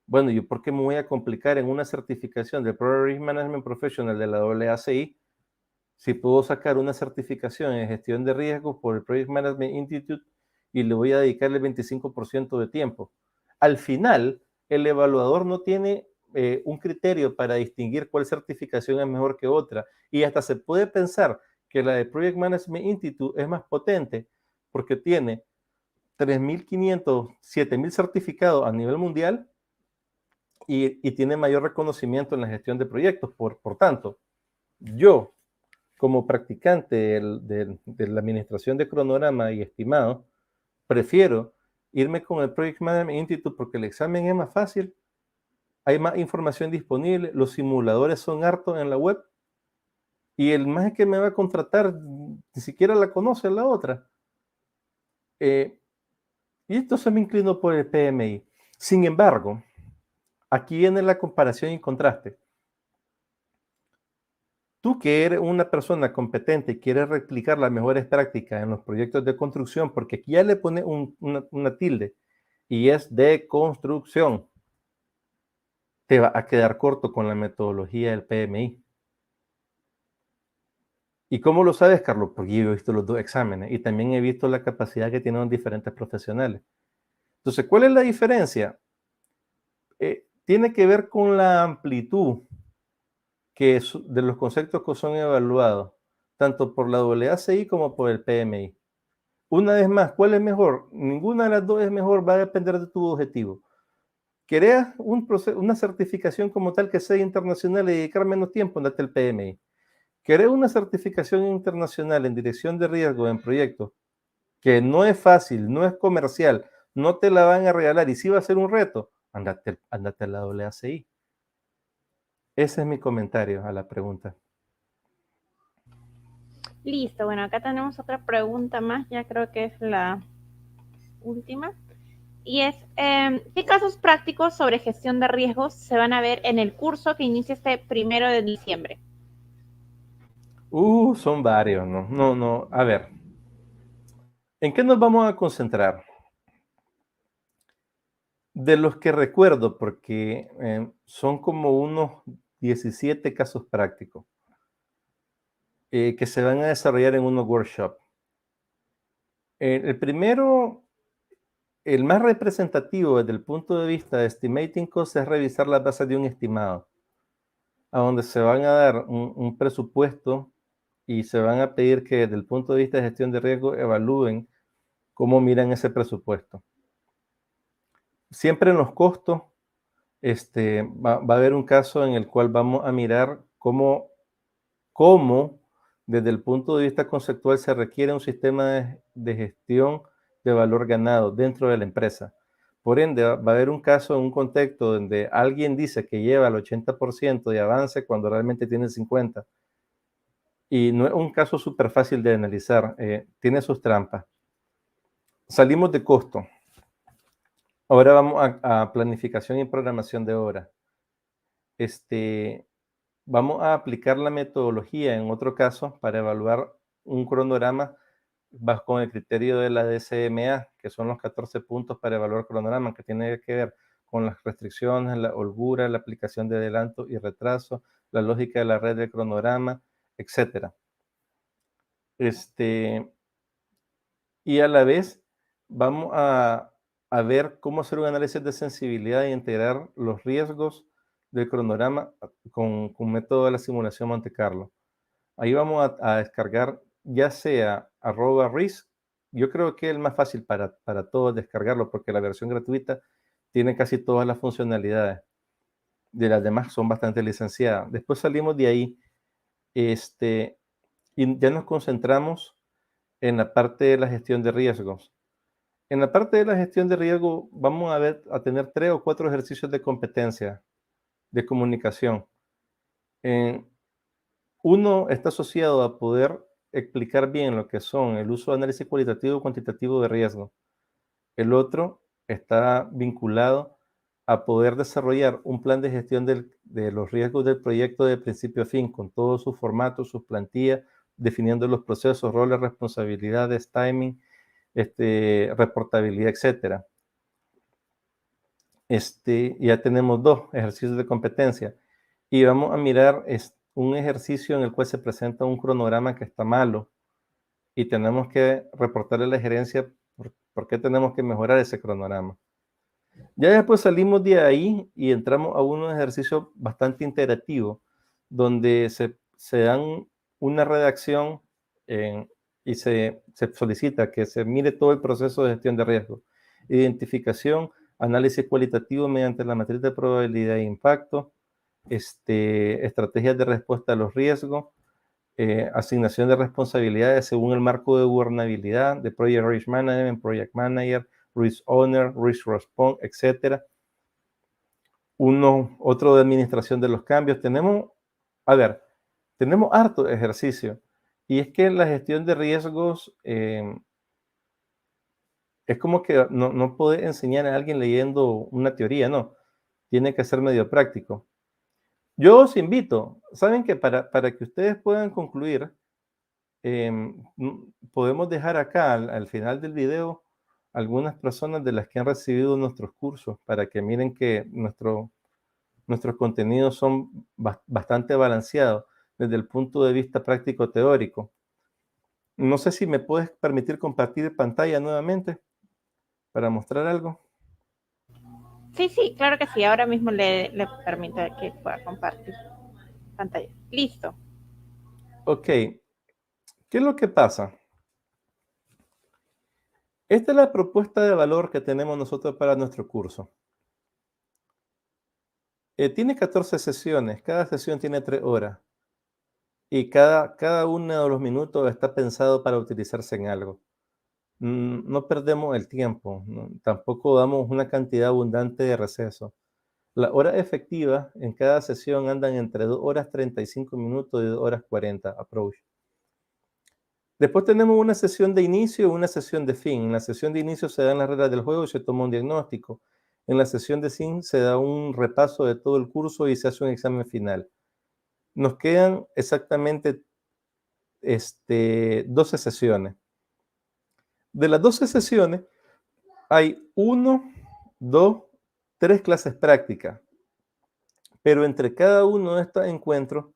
bueno, ¿yo por qué me voy a complicar en una certificación de Pro Risk Management Professional de la AACI si puedo sacar una certificación en gestión de riesgos por el Project Management Institute y le voy a dedicar el 25% de tiempo? Al final, el evaluador no tiene un criterio para distinguir cuál certificación es mejor que otra y hasta se puede pensar que la de Project Management Institute es más potente porque tiene 3.500, 7.000 certificados a nivel mundial y tiene mayor reconocimiento en la gestión de proyectos. Por tanto, yo, como practicante de la administración de cronograma y estimado, prefiero irme con el Project Management Institute porque el examen es más fácil, hay más información disponible, los simuladores son hartos en la web y el más que me va a contratar ni siquiera la conoce la otra. Y entonces me inclino por el PMI. Sin embargo, aquí viene la comparación y contraste. Tú que eres una persona competente y quieres replicar las mejores prácticas en los proyectos de construcción, porque aquí ya le pone una tilde y es de construcción, te va a quedar corto con la metodología del PMI. ¿Y cómo lo sabes, Carlos? Porque yo he visto los dos exámenes y también he visto la capacidad que tienen los diferentes profesionales. Entonces, ¿cuál es la diferencia? Tiene que ver con la amplitud de los conceptos que son evaluados, tanto por la AACI como por el PMI. Una vez más, ¿cuál es mejor? Ninguna de las dos es mejor, va a depender de tu objetivo. ¿Querés una certificación como tal que sea internacional y dedicar menos tiempo? Andate el PMI. ¿Querés una certificación internacional en dirección de riesgo en proyectos que no es fácil, no es comercial, no te la van a regalar y sí va a ser un reto? Andate a la AACI. Ese es mi comentario a la pregunta. Listo, bueno, acá tenemos otra pregunta más, ya creo que es la última. Y es, ¿qué casos prácticos sobre gestión de riesgos se van a ver en el curso que inicia este 1 de diciembre? Son varios, ¿no? No. A ver, ¿en qué nos vamos a concentrar? De los que recuerdo, porque son como unos 17 casos prácticos que se van a desarrollar en unos workshops. El primero, el más representativo desde el punto de vista de estimating costs es revisar las bases de un estimado, a donde se van a dar un presupuesto y se van a pedir que desde el punto de vista de gestión de riesgo evalúen cómo miran ese presupuesto. Siempre en los costos va a haber un caso en el cual vamos a mirar cómo desde el punto de vista conceptual se requiere un sistema de gestión de valor ganado dentro de la empresa. Por ende, va a haber un caso en un contexto donde alguien dice que lleva el 80% de avance cuando realmente tiene el 50%. Y no es un caso súper fácil de analizar, tiene sus trampas. Salimos de costo. Ahora vamos a planificación y programación de obra. Vamos a aplicar la metodología en otro caso para evaluar un cronograma bajo el criterio de la DCMA, que son los 14 puntos para evaluar cronograma, que tiene que ver con las restricciones, la holgura, la aplicación de adelanto y retraso, la lógica de la red de cronograma, etc. Y a la vez vamos a ver cómo hacer un análisis de sensibilidad e integrar los riesgos del cronograma con método de la simulación Monte Carlo. Ahí vamos a descargar ya sea @risk. Yo creo que es el más fácil para todos descargarlo porque la versión gratuita tiene casi todas las funcionalidades. De las demás son bastante licenciadas. Después salimos de ahí y ya nos concentramos en la parte de la gestión de riesgos. En la parte de la gestión de riesgo vamos a tener 3 o 4 ejercicios de competencia, de comunicación. Uno está asociado a poder explicar bien lo que son el uso de análisis cualitativo y cuantitativo de riesgo. El otro está vinculado a poder desarrollar un plan de gestión de los riesgos del proyecto de principio a fin, con todos sus formatos, sus plantillas, definiendo los procesos, roles, responsabilidades, timing, reportabilidad, etcétera. Ya tenemos 2 ejercicios de competencia y vamos a mirar un ejercicio en el cual se presenta un cronograma que está malo y tenemos que reportarle a la gerencia por qué tenemos que mejorar ese cronograma. Ya después salimos de ahí y entramos a un ejercicio bastante interactivo donde se dan una redacción y se solicita que se mire todo el proceso de gestión de riesgo. Identificación, análisis cualitativo mediante la matriz de probabilidad e impacto, estrategias de respuesta a los riesgos, asignación de responsabilidades según el marco de gobernabilidad, de Project Risk Management, Project Manager, Risk Owner, Risk Response, etc. Otro de administración de los cambios. Tenemos harto ejercicio. Y es que la gestión de riesgos es como que no puede enseñar a alguien leyendo una teoría, no. Tiene que ser medio práctico. Yo os invito, saben que para que ustedes puedan concluir, podemos dejar acá al final del video algunas personas de las que han recibido nuestros cursos para que miren que nuestros contenidos son bastante balanceados desde el punto de vista práctico teórico. No sé si me puedes permitir compartir pantalla nuevamente para mostrar algo. Sí, claro que sí. Ahora mismo le permito que pueda compartir pantalla. Listo. Ok. ¿Qué es lo que pasa? Esta es la propuesta de valor que tenemos nosotros para nuestro curso. Tiene 14 sesiones. Cada sesión tiene 3 horas. Y cada uno de los minutos está pensado para utilizarse en algo. No perdemos el tiempo, tampoco damos una cantidad abundante de receso. Las horas efectivas en cada sesión andan entre 2 horas 35 minutos y 2 horas 40, approach. Después tenemos una sesión de inicio y una sesión de fin. En la sesión de inicio se dan las reglas del juego y se toma un diagnóstico. En la sesión de fin se da un repaso de todo el curso y se hace un examen final. Nos quedan exactamente 12 sesiones. De las 12 sesiones, hay 1, 2, 3 clases prácticas, pero entre cada uno de estos encuentros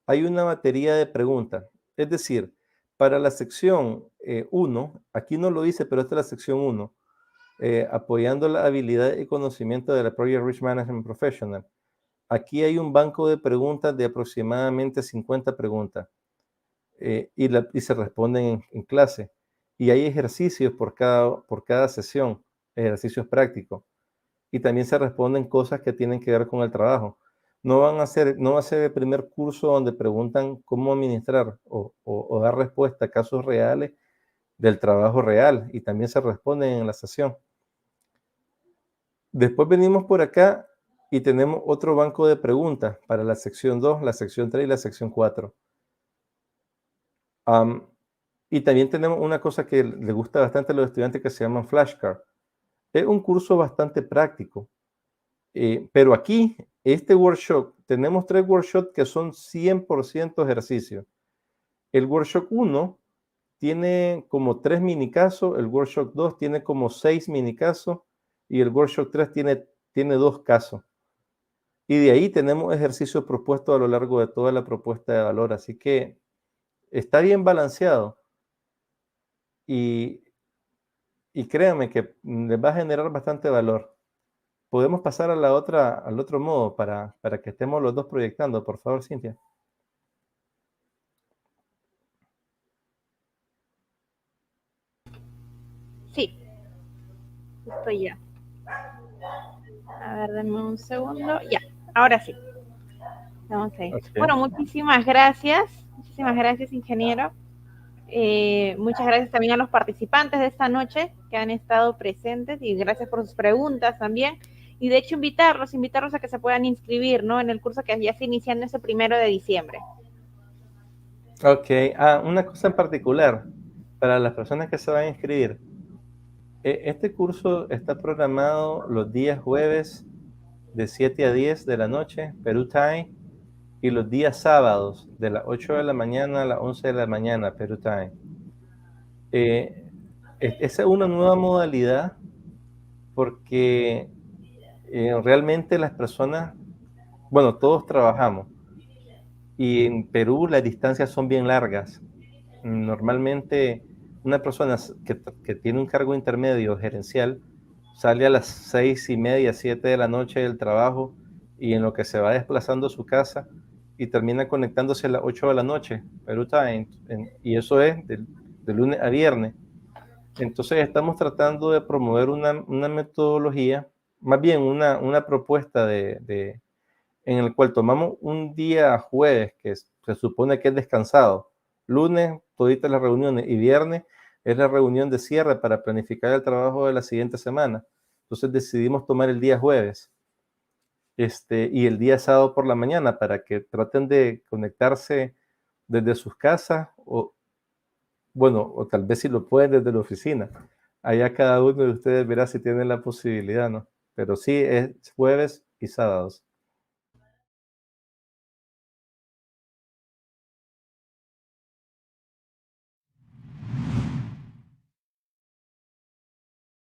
hay una batería de preguntas. Es decir, para la sección 1, aquí no lo dice, pero esta es la sección 1, apoyando la habilidad y conocimiento de la Project Risk Management Professional. Aquí hay un banco de preguntas de aproximadamente 50 preguntas y se responden en clase. Y hay ejercicios por cada sesión, ejercicios prácticos. Y también se responden cosas que tienen que ver con el trabajo. No va a ser el primer curso donde preguntan cómo administrar o dar respuesta a casos reales del trabajo real y también se responden en la sesión. Después venimos por acá y tenemos otro banco de preguntas para la sección 2, la sección 3 y la sección 4. Y también tenemos una cosa que le gusta bastante a los estudiantes que se llama flashcard. Es un curso bastante práctico. Pero aquí, este workshop, tenemos 3 workshops que son 100% ejercicio. El workshop 1 tiene como 3 mini casos, el workshop 2 tiene como 6 mini casos y el workshop 3 tiene 2 casos. Y de ahí tenemos ejercicios propuestos a lo largo de toda la propuesta de valor. Así que está bien balanceado. Y créanme que les va a generar bastante valor. Podemos pasar al otro modo para que estemos los dos proyectando, por favor, Cintia. Sí, estoy ya. A ver, denme un segundo. Ya, ahora sí. Vamos a ir. Okay. Bueno, muchísimas gracias, ingeniero. Muchas gracias también a los participantes de esta noche que han estado presentes y gracias por sus preguntas también. Y de hecho invitarlos a que se puedan inscribir, ¿no? En el curso que ya se inicia en ese 1 de diciembre. Ok, una cosa en particular, para las personas que se van a inscribir, este curso está programado los días jueves de 7 a 10 de la noche, Perú Time, y los días sábados de las 8 de la mañana a las 11 de la mañana, Perú Time. Esa es una nueva modalidad porque realmente las personas, bueno, todos trabajamos y en Perú las distancias son bien largas. Normalmente una persona que tiene un cargo intermedio gerencial sale a las 6:30, 7 de la noche del trabajo y en lo que se va desplazando a su casa y termina conectándose a las 8 de la noche, Perú Time, y eso es de lunes a viernes. Entonces estamos tratando de promover una metodología, más bien una propuesta en el cual tomamos un día jueves, que se supone que es descansado. Lunes, toditas las reuniones, y viernes es la reunión de cierre para planificar el trabajo de la siguiente semana. Entonces decidimos tomar el día jueves y el día sábado por la mañana para que traten de conectarse desde sus casas o tal vez si lo pueden desde la oficina. Allá cada uno de ustedes verá si tienen la posibilidad, ¿no? Pero sí, es jueves y sábados.